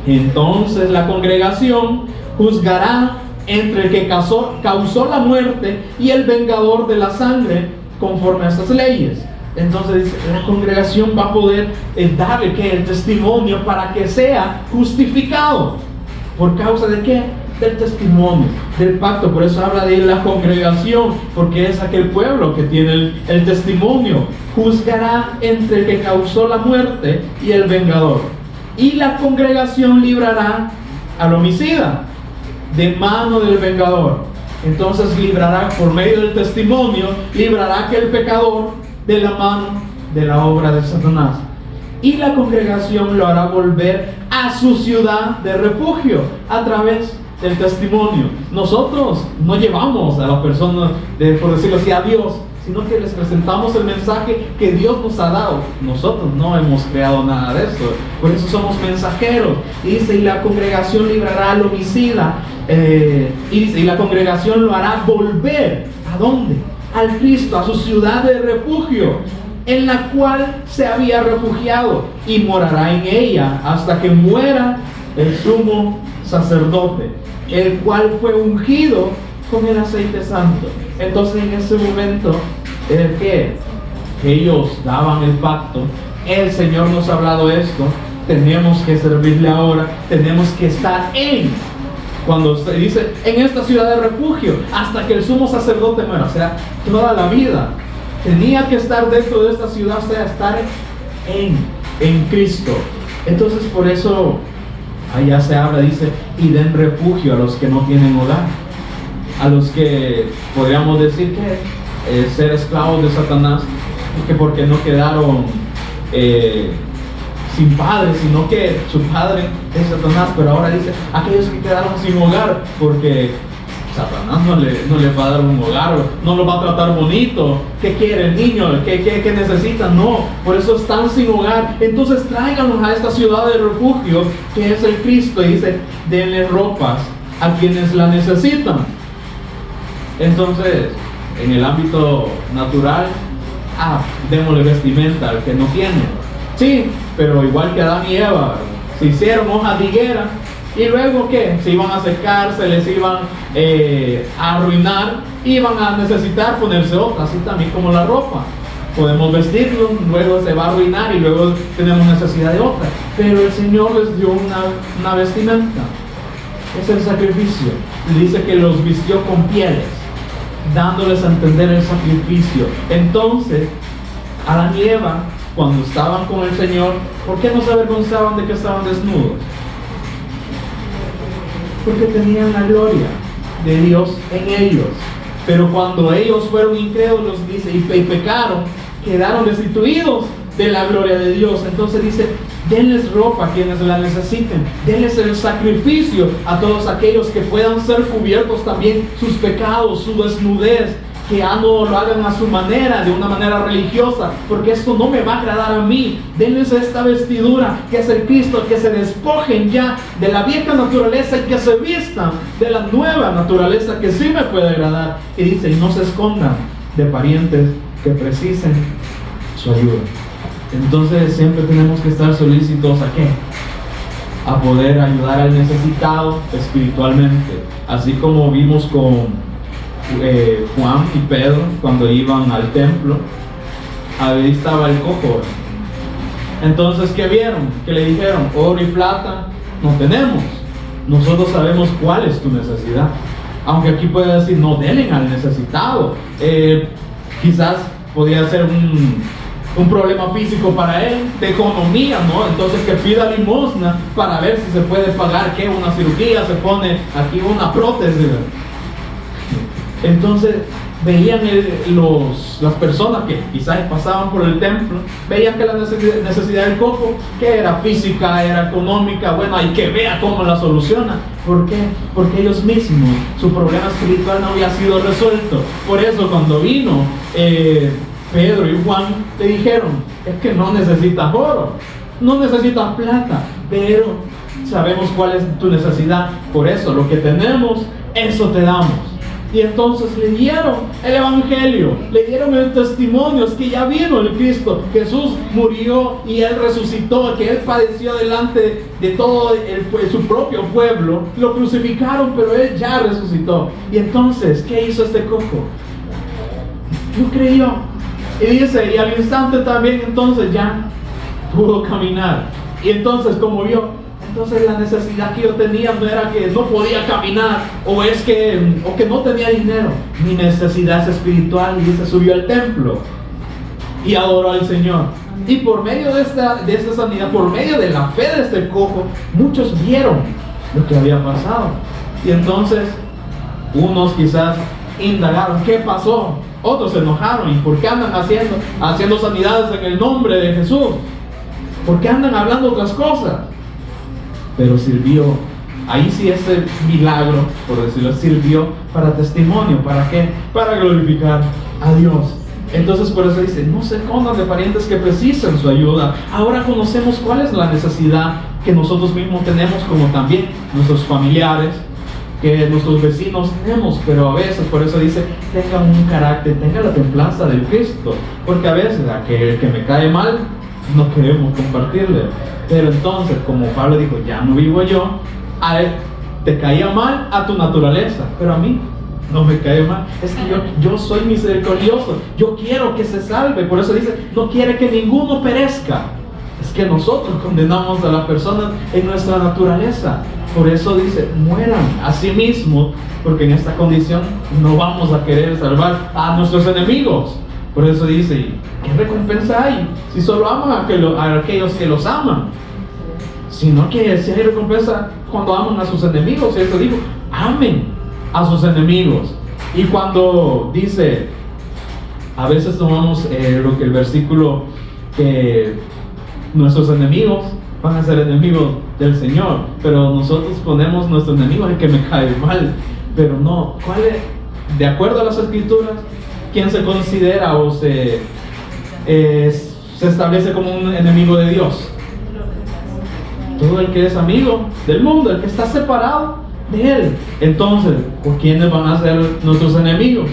entonces la congregación juzgará entre el que causó la muerte y el vengador de la sangre conforme a estas leyes. Entonces la congregación va a poder darle el testimonio para que sea justificado. ¿Por causa de qué? Del testimonio, del pacto. Por eso habla de la congregación, porque es aquel pueblo que tiene el testimonio. Juzgará entre el que causó la muerte y el vengador. Y la congregación librará al homicida de mano del vengador. Entonces librará por medio del testimonio, librará a aquel pecador de la mano de la obra de Satanás. Y la congregación lo hará volver a su ciudad de refugio a través del testimonio. Nosotros no llevamos a la persona, por decirlo así, a Dios, sino que les presentamos el mensaje que Dios nos ha dado. Nosotros no hemos creado nada de eso, por eso somos mensajeros. Y dice, y la congregación librará al homicida, y dice, y la congregación lo hará volver, ¿a dónde? Al Cristo, a su ciudad de refugio, en la cual se había refugiado, y morará en ella hasta que muera el sumo sacerdote, el cual fue ungido con el aceite santo. Entonces en ese momento que ellos daban el pacto, el Señor nos ha hablado esto, tenemos que servirle ahora, tenemos que estar cuando usted dice, en esta ciudad de refugio, hasta que el sumo sacerdote muera, o sea, toda la vida, tenía que estar dentro de esta ciudad, o sea, estar en Cristo. Entonces por eso allá se habla, dice, y den refugio a los que no tienen hogar, a los que podríamos decir que ser esclavos de Satanás, porque no quedaron sin padre, sino que su padre es Satanás. Pero ahora dice, aquellos que quedaron sin hogar, porque Satanás no les va a dar un hogar, no los va a tratar bonito. ¿Qué quiere el niño? ¿Qué necesita? No, por eso están sin hogar. Entonces tráiganlos a esta ciudad de refugio que es el Cristo, y dice, denle ropas a quienes la necesitan. Entonces, en el ámbito natural, démosle vestimenta al que no tiene. Sí, pero igual que Adán y Eva, se hicieron hojas de higuera. Y luego, ¿qué? Se iban a secar, se les iban a arruinar, iban a necesitar ponerse otra, así también como la ropa. Podemos vestirlo, luego se va a arruinar y luego tenemos necesidad de otra. Pero el Señor les dio una vestimenta. Es el sacrificio. Y dice que los vistió con pieles, dándoles a entender el sacrificio. Entonces, Adán y Eva, cuando estaban con el Señor, ¿por qué no se avergonzaban de que estaban desnudos? Porque tenían la gloria de Dios en ellos. Pero cuando ellos fueron incrédulos, dice, y pecaron, quedaron destituidos de la gloria de Dios. Entonces dice, denles ropa a quienes la necesiten, denles el sacrificio a todos aquellos que puedan ser cubiertos también sus pecados, su desnudez, que no lo hagan a su manera, de una manera religiosa, porque esto no me va a agradar a mí. Denles esta vestidura que es el Cristo, que se despojen ya de la vieja naturaleza y que se vistan de la nueva naturaleza que sí me puede agradar. Y dice, y no se escondan de parientes que precisen su ayuda. Entonces siempre tenemos que estar solícitos ¿a qué? A poder ayudar al necesitado espiritualmente, así como vimos con Juan y Pedro cuando iban al templo. Ahí estaba el cojo. Entonces, ¿qué vieron? ¿Qué le dijeron? Oro y plata no tenemos, nosotros sabemos cuál es tu necesidad. Aunque aquí puede decir, no denle al necesitado. Quizás podría ser un problema físico para él, de economía, ¿no? Entonces que pida limosna para ver si se puede pagar, ¿qué? Una cirugía, se pone aquí una prótesis. Entonces veían las personas que quizás pasaban por el templo, veían que la necesidad del cojo, que era física, era económica, bueno, hay que ver cómo la soluciona. ¿Por qué? Porque ellos mismos, su problema espiritual no había sido resuelto. Por eso cuando vino Pedro y Juan, le dijeron, es que no necesitas oro, no necesitas plata, pero sabemos cuál es tu necesidad, por eso lo que tenemos, eso te damos. Y entonces le dieron el evangelio, le dieron el testimonio, es que ya vino el Cristo, Jesús murió y Él resucitó, que Él padeció delante de todo su propio pueblo, lo crucificaron, pero Él ya resucitó. Y entonces, ¿qué hizo este cojo? No creyó. Y dice, y al instante también entonces ya pudo caminar. Y entonces como vio, entonces la necesidad que yo tenía no era que no podía caminar o que no tenía dinero. Mi necesidad es espiritual, y se subió al templo y adoró al Señor. Y por medio de esta sanidad, por medio de la fe de este cojo, muchos vieron lo que había pasado. Y entonces unos quizás indagaron, ¿qué pasó? Otros se enojaron, ¿y por qué andan haciendo sanidades en el nombre de Jesús? ¿Por qué andan hablando otras cosas? Pero sirvió, ahí sí ese milagro, por decirlo, sirvió para testimonio. ¿Para qué? Para glorificar a Dios. Entonces por eso dice, no se escondan de parientes que precisan su ayuda. Ahora conocemos cuál es la necesidad que nosotros mismos tenemos, como también nuestros familiares, que nuestros vecinos tenemos, pero a veces, por eso dice, tengan un carácter, tengan la templanza del Cristo, porque a veces el que me cae mal, no queremos compartirle. Pero entonces, como Pablo dijo, ya no vivo yo, a él te caía mal a tu naturaleza, pero a mí no me cae mal. Es que yo soy misericordioso, yo quiero que se salve. Por eso dice, no quiere que ninguno perezca. Es que nosotros condenamos a las personas en nuestra naturaleza. Por eso dice, mueran a sí mismos, porque en esta condición no vamos a querer salvar a nuestros enemigos. Por eso dice, ¿qué recompensa hay? Si solo aman a aquellos que los aman. Sino que si hay recompensa cuando aman a sus enemigos. Y eso dijo, amen a sus enemigos. Y cuando dice, a veces tomamos lo que el versículo que nuestros enemigos van a ser enemigos del Señor, pero nosotros ponemos nuestro enemigo el que me cae mal. Pero no, ¿cuál es? De acuerdo a las escrituras, ¿quién se considera o se establece como un enemigo de Dios? Todo el que es amigo del mundo, el que está separado de Él. Entonces, ¿por quiénes van a ser nuestros enemigos?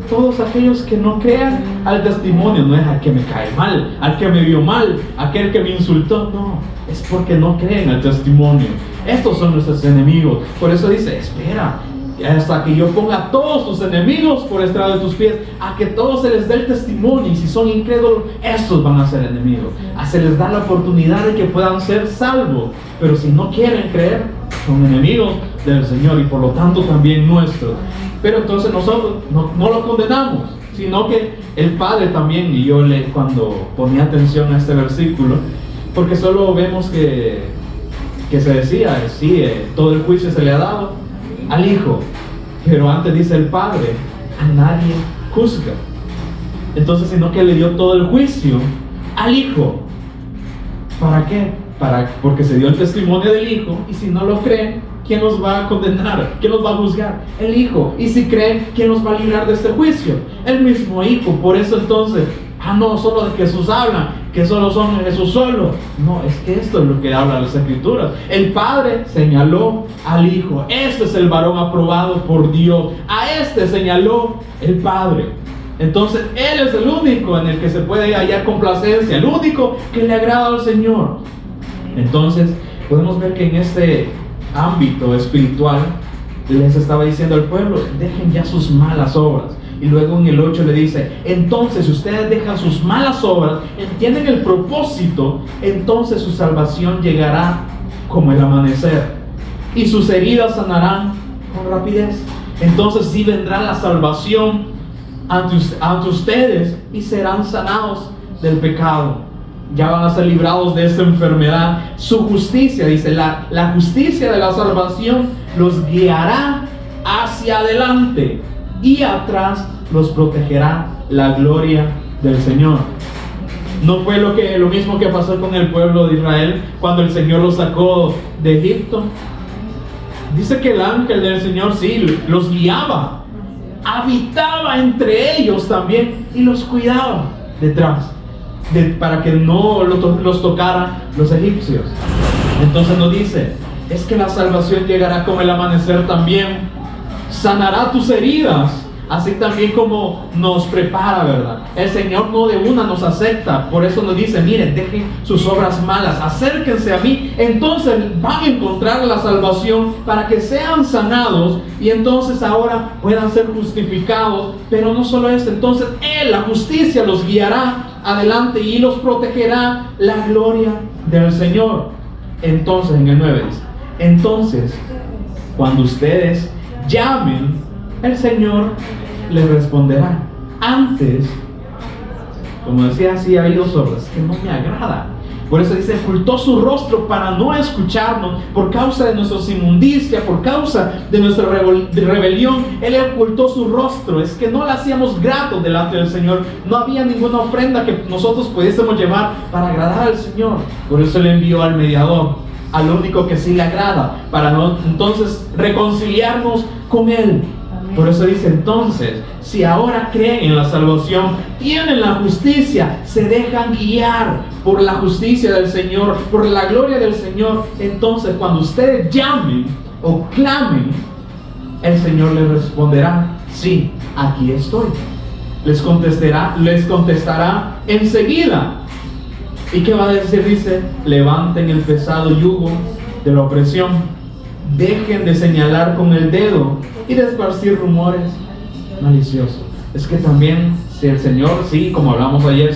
Todos aquellos que no crean al testimonio. No es al que me cae mal, al que me vio mal, aquel que me insultó. No, es porque no creen al testimonio. Estos son nuestros enemigos. Por eso dice, espera hasta que yo ponga a todos tus enemigos por estrado de tus pies, a que todos se les dé el testimonio. Y si son incrédulos, estos van a ser enemigos. Se les da la oportunidad de que puedan ser salvos. Pero si no quieren creer, son enemigos del Señor y por lo tanto también nuestros. Pero entonces nosotros no los condenamos, sino que el Padre también. Y yo cuando ponía atención a este versículo, porque solo vemos que se decía, sí, todo el juicio se le ha dado al Hijo, pero antes dice el Padre, a nadie juzga. Entonces, sino que le dio todo el juicio al Hijo. ¿Para qué? Porque se dio el testimonio del Hijo, y si no lo creen, ¿quién los va a condenar? ¿Quién los va a juzgar? El Hijo. Y si creen, ¿quién los va a librar de este juicio? El mismo Hijo. Por eso entonces, no, solo de Jesús habla, que solo son Jesús solo. No, es que esto es lo que habla las Escrituras. El Padre señaló al Hijo. Este es el varón aprobado por Dios. A este señaló el Padre. Entonces Él es el único en el que se puede hallar complacencia, el único que le agrada al Señor. Entonces podemos ver que en este ámbito espiritual les estaba diciendo al pueblo: dejen ya sus malas obras. Y luego en el 8 le dice: entonces si ustedes dejan sus malas obras, entienden el propósito, entonces su salvación llegará como el amanecer y sus heridas sanarán con rapidez. Entonces sí vendrá la salvación ante ustedes y serán sanados del pecado. Ya van a ser librados de esta enfermedad. Su justicia, dice, la justicia de la salvación los guiará hacia adelante y atrás los protegerá la gloria del Señor. ¿No fue lo mismo que pasó con el pueblo de Israel cuando el Señor los sacó de Egipto? Dice que el ángel del Señor sí los guiaba, habitaba entre ellos también y los cuidaba detrás, para que no los tocaran los egipcios. Entonces nos dice: es que la salvación llegará como el amanecer también, sanará tus heridas. Así también como nos prepara, ¿verdad? El Señor no de una nos acepta. Por eso nos dice: miren, dejen sus obras malas, acérquense a mí. Entonces van a encontrar la salvación para que sean sanados y entonces ahora puedan ser justificados. Pero no solo esto, entonces Él, la justicia, los guiará adelante y los protegerá la gloria del Señor. Entonces en el 9 dice: entonces cuando ustedes llamen, el Señor les responderá. Antes, como decía, sí ha habido sordas, que no me agrada. Por eso dice: ocultó su rostro para no escucharnos por causa de nuestras inmundicias, por causa de nuestra rebelión. Él ocultó su rostro. Es que no le hacíamos grato delante del Señor. No había ninguna ofrenda que nosotros pudiésemos llevar para agradar al Señor. Por eso le envió al mediador, al único que sí le agrada, para entonces reconciliarnos con Él. Por eso dice: entonces, si ahora creen en la salvación, tienen la justicia, se dejan guiar por la justicia del Señor, por la gloria del Señor, entonces cuando ustedes llamen o clamen, el Señor les responderá: sí, aquí estoy. Les contestará enseguida. ¿Y qué va a decir? Dice: levanten el pesado yugo de la opresión. Dejen de señalar con el dedo y de esparcir rumores maliciosos. Es que también, si el Señor, sí, como hablamos ayer,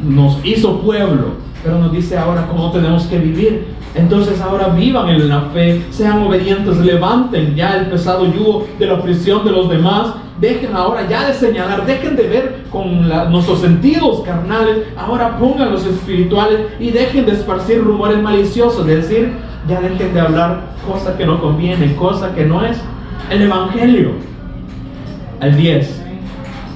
nos hizo pueblo, pero nos dice ahora cómo tenemos que vivir. Entonces ahora vivan en la fe, sean obedientes, levanten ya el pesado yugo de la opresión de los demás. Dejen ahora ya de señalar, dejen de ver con nuestros sentidos carnales, ahora pongan los espirituales y dejen de esparcir rumores maliciosos, es decir, ya dejen de hablar cosas que no convienen, cosas que no es el Evangelio. El 10.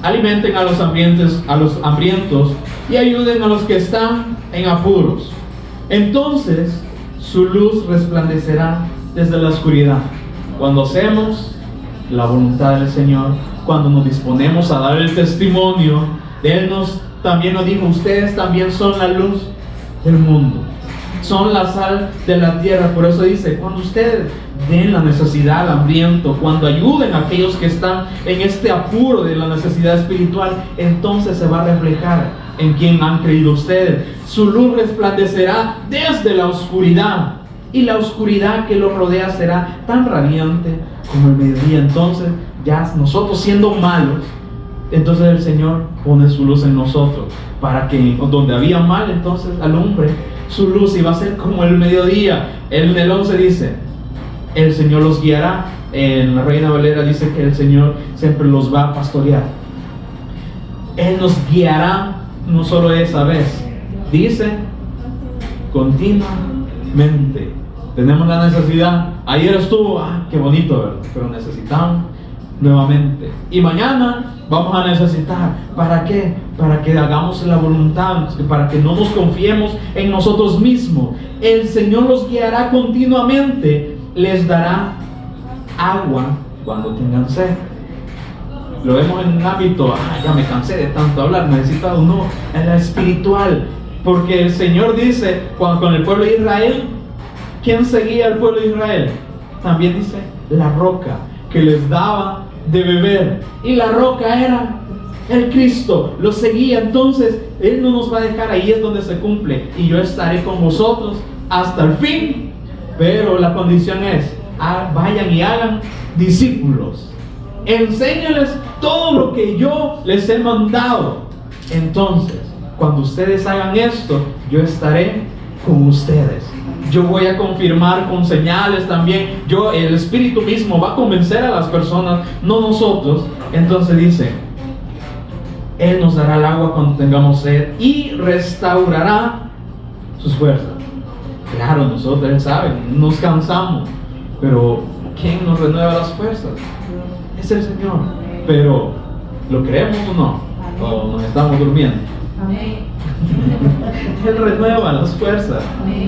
Alimenten a los hambrientos y ayuden a los que están en apuros. Entonces su luz resplandecerá desde la oscuridad. Cuando hacemos la voluntad del Señor, cuando nos disponemos a dar el testimonio, Él también nos dijo: ustedes también son la luz del mundo, son la sal de la tierra. Por eso dice: cuando ustedes den la necesidad al hambriento, cuando ayuden a aquellos que están en este apuro de la necesidad espiritual, entonces se va a reflejar en quien han creído ustedes. Su luz resplandecerá desde la oscuridad, y la oscuridad que lo rodea será tan radiante como el mediodía. Entonces ya nosotros, siendo malos, entonces el Señor pone su luz en nosotros, para que donde había mal, entonces alumbre su luz y va a ser como el mediodía. En el 11 dice: el Señor los guiará. En la Reina Valera dice que el Señor siempre los va a pastorear. Él nos guiará, no solo esa vez, dice continuamente. Tenemos la necesidad. Ayer estuvo, qué bonito, ¿verdad? Pero necesitamos nuevamente. Y mañana vamos a necesitar. ¿Para qué? Para que hagamos la voluntad, para que no nos confiemos en nosotros mismos. El Señor los guiará continuamente, les dará agua cuando tengan sed. Lo vemos en un ámbito: ya me cansé de tanto hablar, necesito uno en la espiritual. Porque el Señor dice, con el pueblo de Israel, ¿quién seguía al pueblo de Israel? También dice: la roca que les daba de beber. Y la roca era El Cristo los seguía, entonces Él no nos va a dejar, ahí es donde se cumple. Y yo estaré con vosotros hasta el fin. Pero la condición es, vayan y hagan discípulos. Enséñales todo lo que yo les he mandado. Entonces, cuando ustedes hagan esto, yo estaré con ustedes. Yo voy a confirmar con señales también. El Espíritu mismo va a convencer a las personas, no nosotros. Entonces dice, Él nos dará el agua cuando tengamos sed y restaurará sus fuerzas. Claro, nosotros, Él sabe, nos cansamos, pero ¿quién nos renueva las fuerzas? Es el Señor. Pero, ¿lo creemos o no? ¿O nos estamos durmiendo? Amén. Él renueva las fuerzas.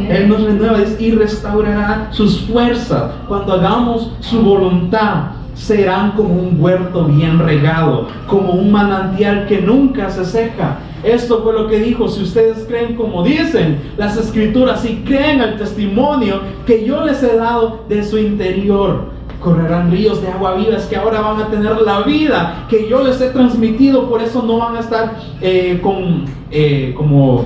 Él nos renueva y restaurará sus fuerzas. Cuando hagamos su voluntad, serán como un huerto bien regado, como un manantial que nunca se seca. Esto fue lo que dijo: si ustedes creen como dicen las Escrituras, y creen al testimonio que yo les he dado, de su interior correrán ríos de agua viva. Es que ahora van a tener la vida que yo les he transmitido. Por eso no van a estar como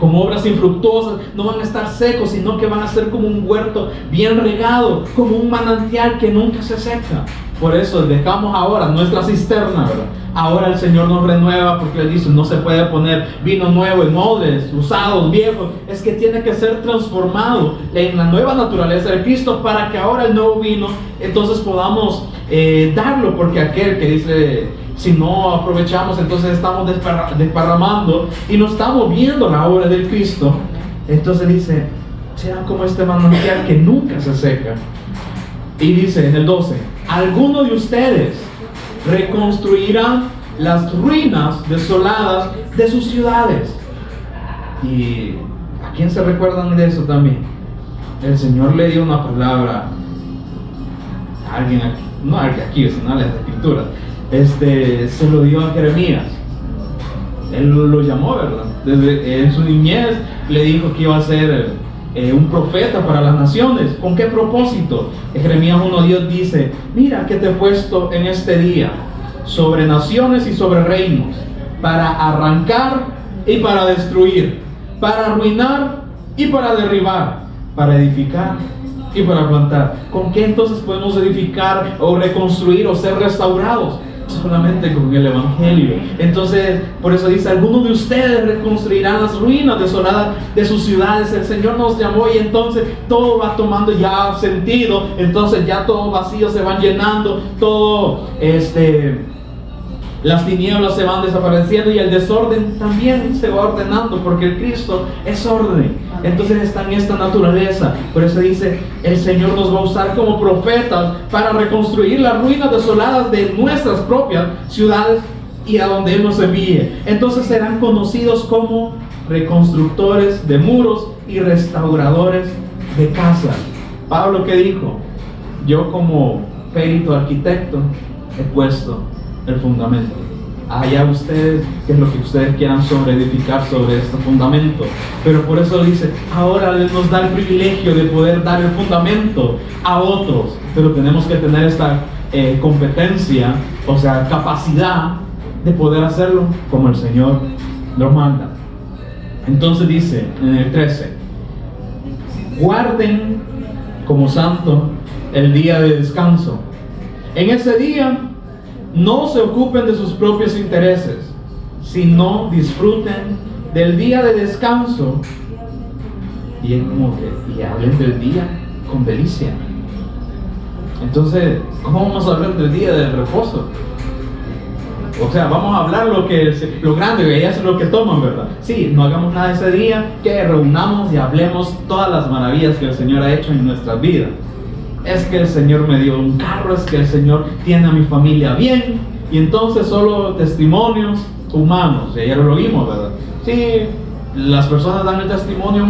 obras infructuosas, no van a estar secos, sino que van a ser como un huerto bien regado, como un manantial que nunca se seca. Por eso dejamos ahora nuestra cisterna, ¿verdad? Ahora el Señor nos renueva, porque Él dice: no se puede poner vino nuevo en odres usados, viejos. Es que tiene que ser transformado en la nueva naturaleza de Cristo, para que ahora el nuevo vino entonces podamos darlo. Porque aquel que dice: si no aprovechamos, entonces estamos desparramando y no estamos viendo la obra del Cristo. Entonces dice: serán como este manantial que nunca se seca. Y dice en el 12: algunos de ustedes reconstruirán las ruinas desoladas de sus ciudades. ¿Y a quién se recuerdan de eso también? El Señor le dio una palabra a alguien aquí, no a alguien aquí, sino a las Escrituras. Se lo dio a Jeremías. Él lo llamó, ¿verdad? Desde en su niñez le dijo que iba a ser un profeta para las naciones. ¿Con qué propósito? Jeremías 1:10 dice: mira que te he puesto en este día sobre naciones y sobre reinos, para arrancar y para destruir, para arruinar y para derribar, para edificar y para plantar. ¿Con qué entonces podemos edificar o reconstruir o ser restaurados? Solamente con el Evangelio. Entonces, por eso dice: algunos de ustedes reconstruirán las ruinas desoladas de sus ciudades. El Señor nos llamó, y entonces todo va tomando ya sentido. Entonces ya todo vacío se van llenando, todo las tinieblas se van desapareciendo, y el desorden también se va ordenando, porque el Cristo es orden. Entonces está en esta naturaleza. Por eso dice: el Señor nos va a usar como profetas para reconstruir las ruinas desoladas de nuestras propias ciudades, y a donde Él nos envíe. Entonces serán conocidos como reconstructores de muros y restauradores de casas. Pablo, ¿qué dijo? Yo, como perito arquitecto, he puesto el fundamento. Allá ustedes, qué es lo que ustedes quieran edificar sobre este fundamento. Pero por eso dice: ahora Él nos da el privilegio de poder dar el fundamento a otros. Pero tenemos que tener esta competencia, o sea, capacidad de poder hacerlo como el Señor nos manda. Entonces dice en el 13: guarden como santo el día de descanso. En ese día no se ocupen de sus propios intereses, sino disfruten del día de descanso. Y es como que hablen del día con delicia. Entonces, ¿cómo vamos a hablar del día del reposo? O sea, vamos a hablar lo grande, y eso es lo que toman, ¿verdad? Sí, no hagamos nada ese día, que reunamos y hablemos todas las maravillas que el Señor ha hecho en nuestras vidas. Es que el Señor me dio un carro, es que el Señor tiene a mi familia bien. Y entonces solo testimonios humanos. Y ayer lo vimos, ¿verdad? Sí, las personas dan el testimonio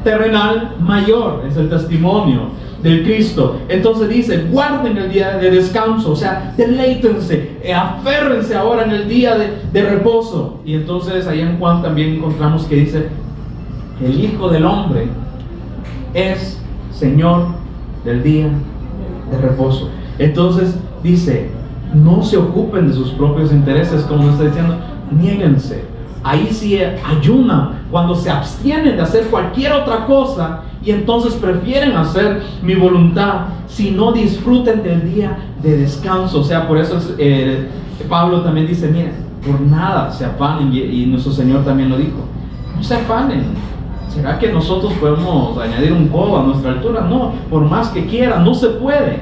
terrenal mayor, es el testimonio del Cristo. Entonces dice: guarden el día de descanso, o sea, deleítense, aférrense ahora en el día de reposo. Y entonces ahí en Juan también encontramos que dice: el Hijo del Hombre es Señor del día de reposo. Entonces dice: no se ocupen de sus propios intereses, como nos está diciendo, niéguense. Ahí sí ayunan, cuando se abstienen de hacer cualquier otra cosa y entonces prefieren hacer mi voluntad, si no disfruten del día de descanso. O sea, por eso Pablo también dice, miren, por nada se afanen, y nuestro Señor también lo dijo, no se afanen. ¿Será que nosotros podemos añadir un codo a nuestra altura? No, por más que quieran, no se puede.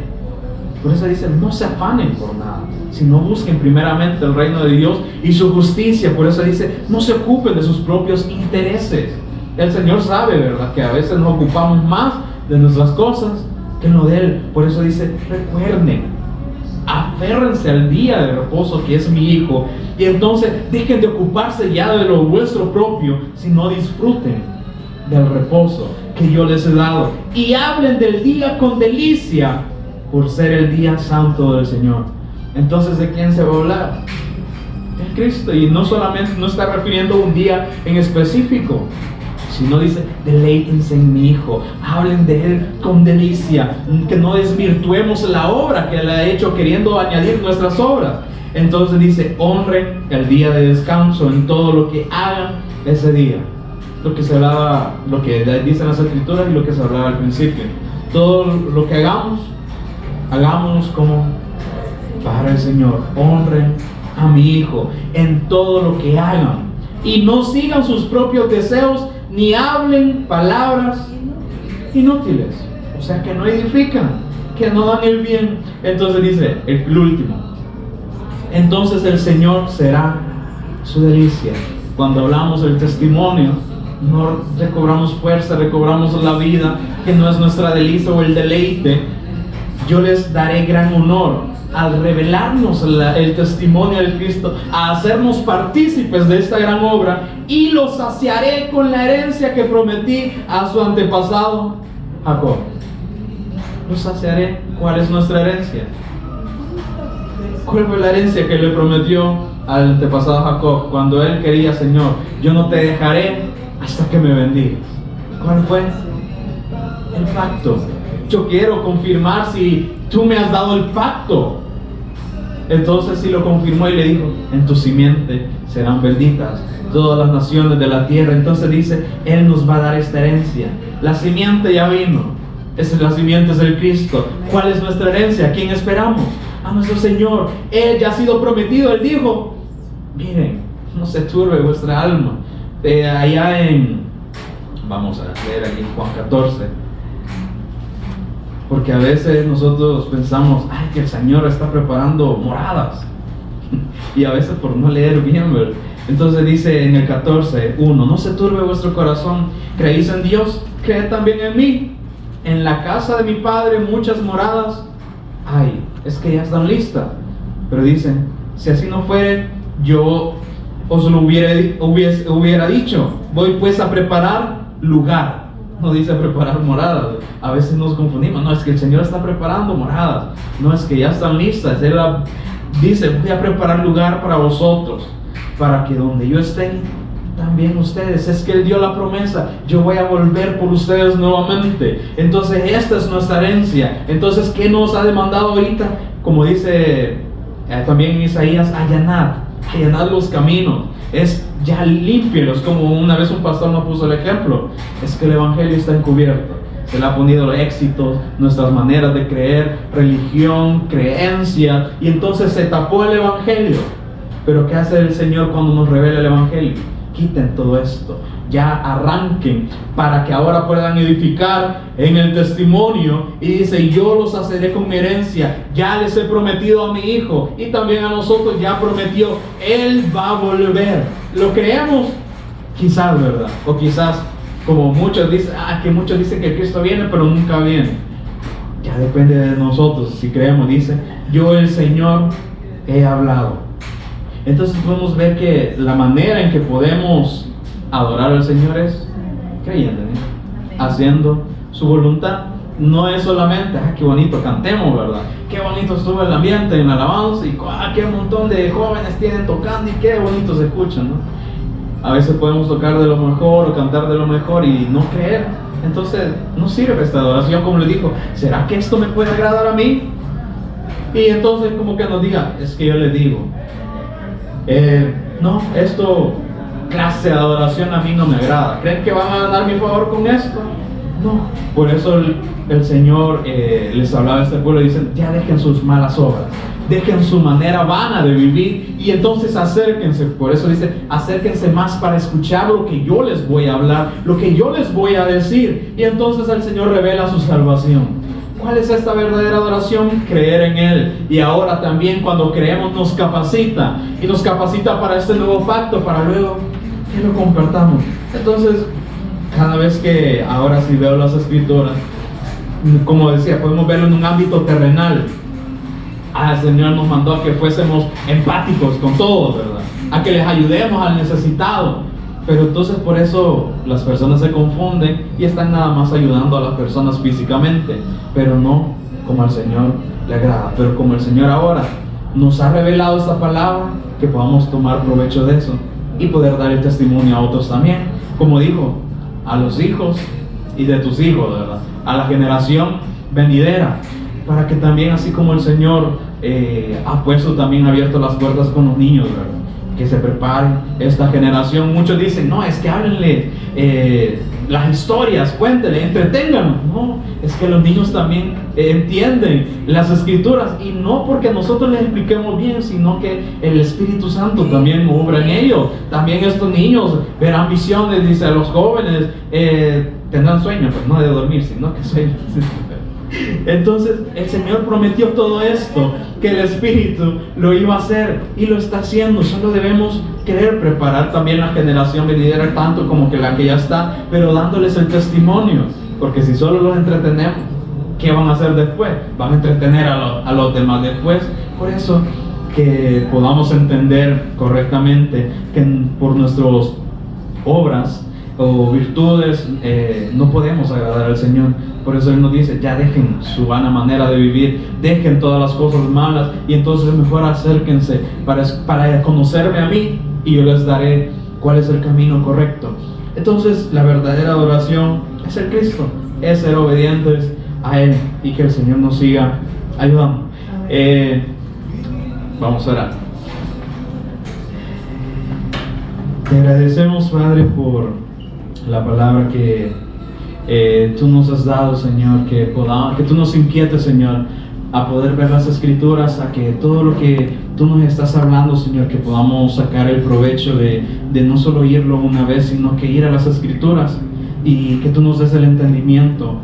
Por eso dice, no se afanen por nada, sino busquen primeramente el reino de Dios y su justicia. Por eso dice, no se ocupen de sus propios intereses. El Señor sabe, ¿verdad?, que a veces nos ocupamos más de nuestras cosas que en lo de Él. Por eso dice, recuerden, aférrense al día de reposo que es mi Hijo, y entonces dejen de ocuparse ya de lo vuestro propio, sino disfruten del reposo que yo les he dado, y hablen del día con delicia, por ser el día santo del Señor. Entonces, ¿de quién se va a hablar? De Cristo. Y no solamente, no está refiriendo a un día en específico, sino dice, deleítense en mi Hijo, hablen de Él con delicia, que no desvirtuemos la obra que Él ha hecho queriendo añadir nuestras obras. Entonces dice, honren el día de descanso en todo lo que hagan ese día. Lo que se hablaba, lo que dicen las Escrituras y lo que se hablaba al principio. Todo lo que hagámonos como para el Señor. Honren a mi Hijo en todo lo que hagan, y no sigan sus propios deseos, ni hablen palabras inútiles, o sea, que no edifican, que no dan el bien. Entonces dice el último, entonces el Señor será su delicia. Cuando hablamos del testimonio, no recobramos fuerza, recobramos la vida, que no es nuestra delicia o el deleite. Yo les daré gran honor al revelarnos el testimonio de Cristo, a hacernos partícipes de esta gran obra, y los saciaré con la herencia que prometí a su antepasado Jacob. Los saciaré. ¿Cuál es nuestra herencia? ¿Cuál fue la herencia que le prometió al antepasado Jacob cuando él quería, Señor, yo no te dejaré hasta que me bendigas? ¿Cuál fue? El pacto. Yo quiero confirmar si tú me has dado el pacto. Entonces sí lo confirmó y le dijo, en tu simiente serán benditas todas las naciones de la tierra. Entonces dice, Él nos va a dar esta herencia. La simiente ya vino. La simiente es el Cristo. ¿Cuál es nuestra herencia? ¿A quién esperamos? A nuestro Señor. Él ya ha sido prometido. Él dijo, miren, no se turbe vuestra alma. Vamos a leer aquí Juan 14. Porque a veces nosotros pensamos, ay, que el Señor está preparando moradas. Y a veces por no leer bien, ¿verdad? Entonces dice en el 14:1, no se turbe vuestro corazón, creéis en Dios, creed también en mí. En la casa de mi Padre muchas moradas hay, es que ya están listas. Pero dicen, si así no fuere, yo os lo hubiera dicho, voy pues a preparar lugar. No dice preparar moradas. A veces nos confundimos. No, es que el Señor está preparando moradas. No, es que ya están listas. Él dice, voy a preparar lugar para vosotros, para que donde yo esté, también ustedes. Es que Él dio la promesa, yo voy a volver por ustedes nuevamente. Entonces esta es nuestra herencia. Entonces, ¿qué nos ha demandado ahorita? Como dice también en Isaías, allanad los caminos. Es ya límpielos, como una vez un pastor nos puso el ejemplo. Es que el Evangelio está encubierto. Se le ha ponido los éxitos, nuestras maneras de creer, religión, creencia, y entonces se tapó el Evangelio. Pero ¿qué hace el Señor cuando nos revela el Evangelio? Quiten todo esto, ya arranquen, para que ahora puedan edificar en el testimonio. Y dice, yo los haceré con mi herencia, ya les he prometido a mi Hijo, y también a nosotros ya prometió, Él va a volver. ¿Lo creemos? Quizás, ¿verdad? O quizás, como muchos dicen, que muchos dicen que Cristo viene, pero nunca viene. Ya depende de nosotros, si creemos. Dice, yo el Señor he hablado. Entonces podemos ver que la manera en que podemos adorar al Señor es creyendo en Él, haciendo su voluntad. No es solamente, qué bonito cantemos, ¿verdad? Qué bonito estuvo el ambiente en la alabanza, y qué montón de jóvenes tienen tocando, y qué bonito se escuchan, ¿no? A veces podemos tocar de lo mejor o cantar de lo mejor y no creer. Entonces no sirve esta adoración. Como le dijo, ¿será que esto me puede agradar a mí? Y entonces como que nos diga, es que yo le digo, no, esto, clase de adoración a mí no me agrada. ¿Creen que van a dar mi favor con esto? No. Por eso el Señor les hablaba a este pueblo y dicen, ya dejen sus malas obras, dejen su manera vana de vivir y entonces acérquense. Por eso dice, acérquense más para escuchar lo que yo les voy a hablar, lo que yo les voy a decir. Y entonces el Señor revela su salvación. ¿Cuál es esta verdadera adoración? Creer en Él. Y ahora también cuando creemos nos capacita. Y nos capacita para este nuevo pacto, para luego que lo compartamos. Entonces, cada vez que ahora sí veo las escrituras, como decía, podemos verlo en un ámbito terrenal. El Señor nos mandó a que fuésemos empáticos con todos, ¿verdad? A que les ayudemos al necesitado. Pero entonces por eso las personas se confunden y están nada más ayudando a las personas físicamente, pero no como al Señor le agrada. Pero como el Señor ahora nos ha revelado esta palabra, que podamos tomar provecho de eso y poder dar el testimonio a otros también, como dijo, a los hijos y de tus hijos, ¿verdad? A la generación venidera, para que también, así como el Señor ha puesto, también abierto las puertas con los niños, ¿verdad? Que se prepare esta generación. Muchos dicen, no, es que háblenle las historias, cuéntenle, entreténganos. No, es que los niños también entienden las escrituras, y no porque nosotros les expliquemos bien, sino que el Espíritu Santo también obra en ellos. También estos niños verán visiones, dice, a los jóvenes tendrán sueño, pues no de dormir, sino que sueños. Entonces el Señor prometió todo esto, que el Espíritu lo iba a hacer y lo está haciendo. Solo debemos querer preparar también la generación venidera, tanto como que la que ya está, pero dándoles el testimonio, porque si solo los entretenemos, ¿qué van a hacer después? Van a entretener a los demás después. Por eso que podamos entender correctamente que por nuestras obras o virtudes no podemos agradar al Señor. Por eso Él nos dice, ya dejen su vana manera de vivir, dejen todas las cosas malas, y entonces mejor acérquense para conocerme a mí, y yo les daré cuál es el camino correcto. Entonces la verdadera adoración es el Cristo, es ser obedientes a Él, y que el Señor nos siga ayudando. Vamos a orar. Te agradecemos, Padre, por la palabra que tú nos has dado, Señor, que tú nos inquietes, Señor, a poder ver las escrituras, a que todo lo que tú nos estás hablando, Señor, que podamos sacar el provecho de no solo oírlo una vez, sino que ir a las escrituras, y que tú nos des el entendimiento.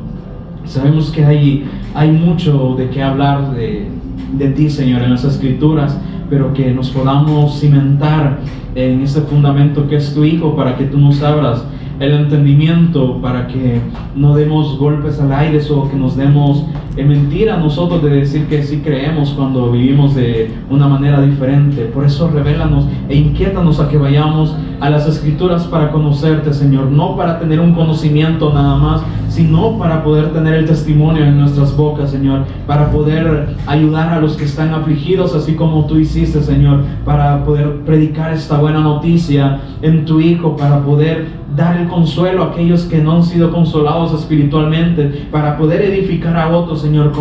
Sabemos que hay mucho de qué hablar de ti, Señor, en las escrituras, pero que nos podamos cimentar en ese fundamento que es tu Hijo, para que tú nos abras el entendimiento, para que no demos golpes al aire o que nos demos mentira a nosotros de decir que sí creemos cuando vivimos de una manera diferente. Por eso revélanos e inquiétanos a que vayamos a las escrituras para conocerte, Señor, no para tener un conocimiento nada más, sino para poder tener el testimonio en nuestras bocas, Señor, para poder ayudar a los que están afligidos, así como tú hiciste, Señor, para poder predicar esta buena noticia en tu Hijo, para poder dar el consuelo a aquellos que no han sido consolados espiritualmente, para poder edificar a otros, Señor,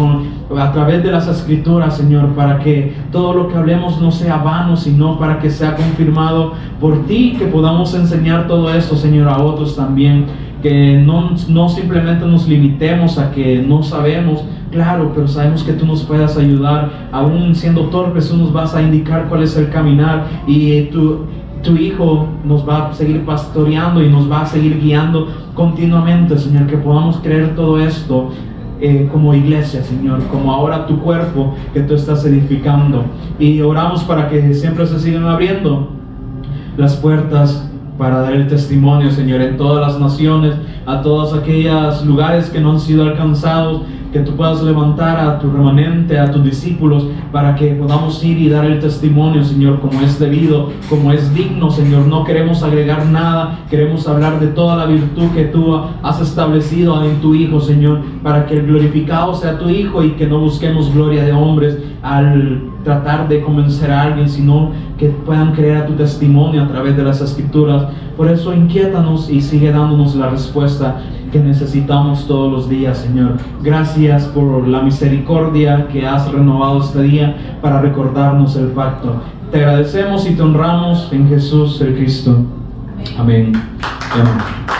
a través de las escrituras, Señor, para que todo lo que hablemos no sea vano, sino para que sea confirmado por ti, que podamos enseñar todo esto, Señor, a otros también, que no simplemente nos limitemos a que no sabemos, claro, pero sabemos que tú nos puedas ayudar, aún siendo torpes, tú nos vas a indicar cuál es el caminar, y tu Hijo nos va a seguir pastoreando y nos va a seguir guiando continuamente, Señor, que podamos creer todo esto como iglesia, Señor, como ahora tu cuerpo que tú estás edificando, y oramos para que siempre se sigan abriendo las puertas para dar el testimonio, Señor, en todas las naciones, a todos aquellos lugares que no han sido alcanzados, que tú puedas levantar a tu remanente, a tus discípulos, para que podamos ir y dar el testimonio, Señor, como es debido, como es digno, Señor. No queremos agregar nada, queremos hablar de toda la virtud que tú has establecido en tu Hijo, Señor, para que el glorificado sea tu Hijo, y que no busquemos gloria de hombres al tratar de convencer a alguien, sino que puedan creer a tu testimonio a través de las escrituras. Por eso inquiétanos y sigue dándonos la respuesta que necesitamos todos los días, Señor. Gracias por la misericordia que has renovado este día para recordarnos el pacto. Te agradecemos y te honramos en Jesús el Cristo. Amén. Amén.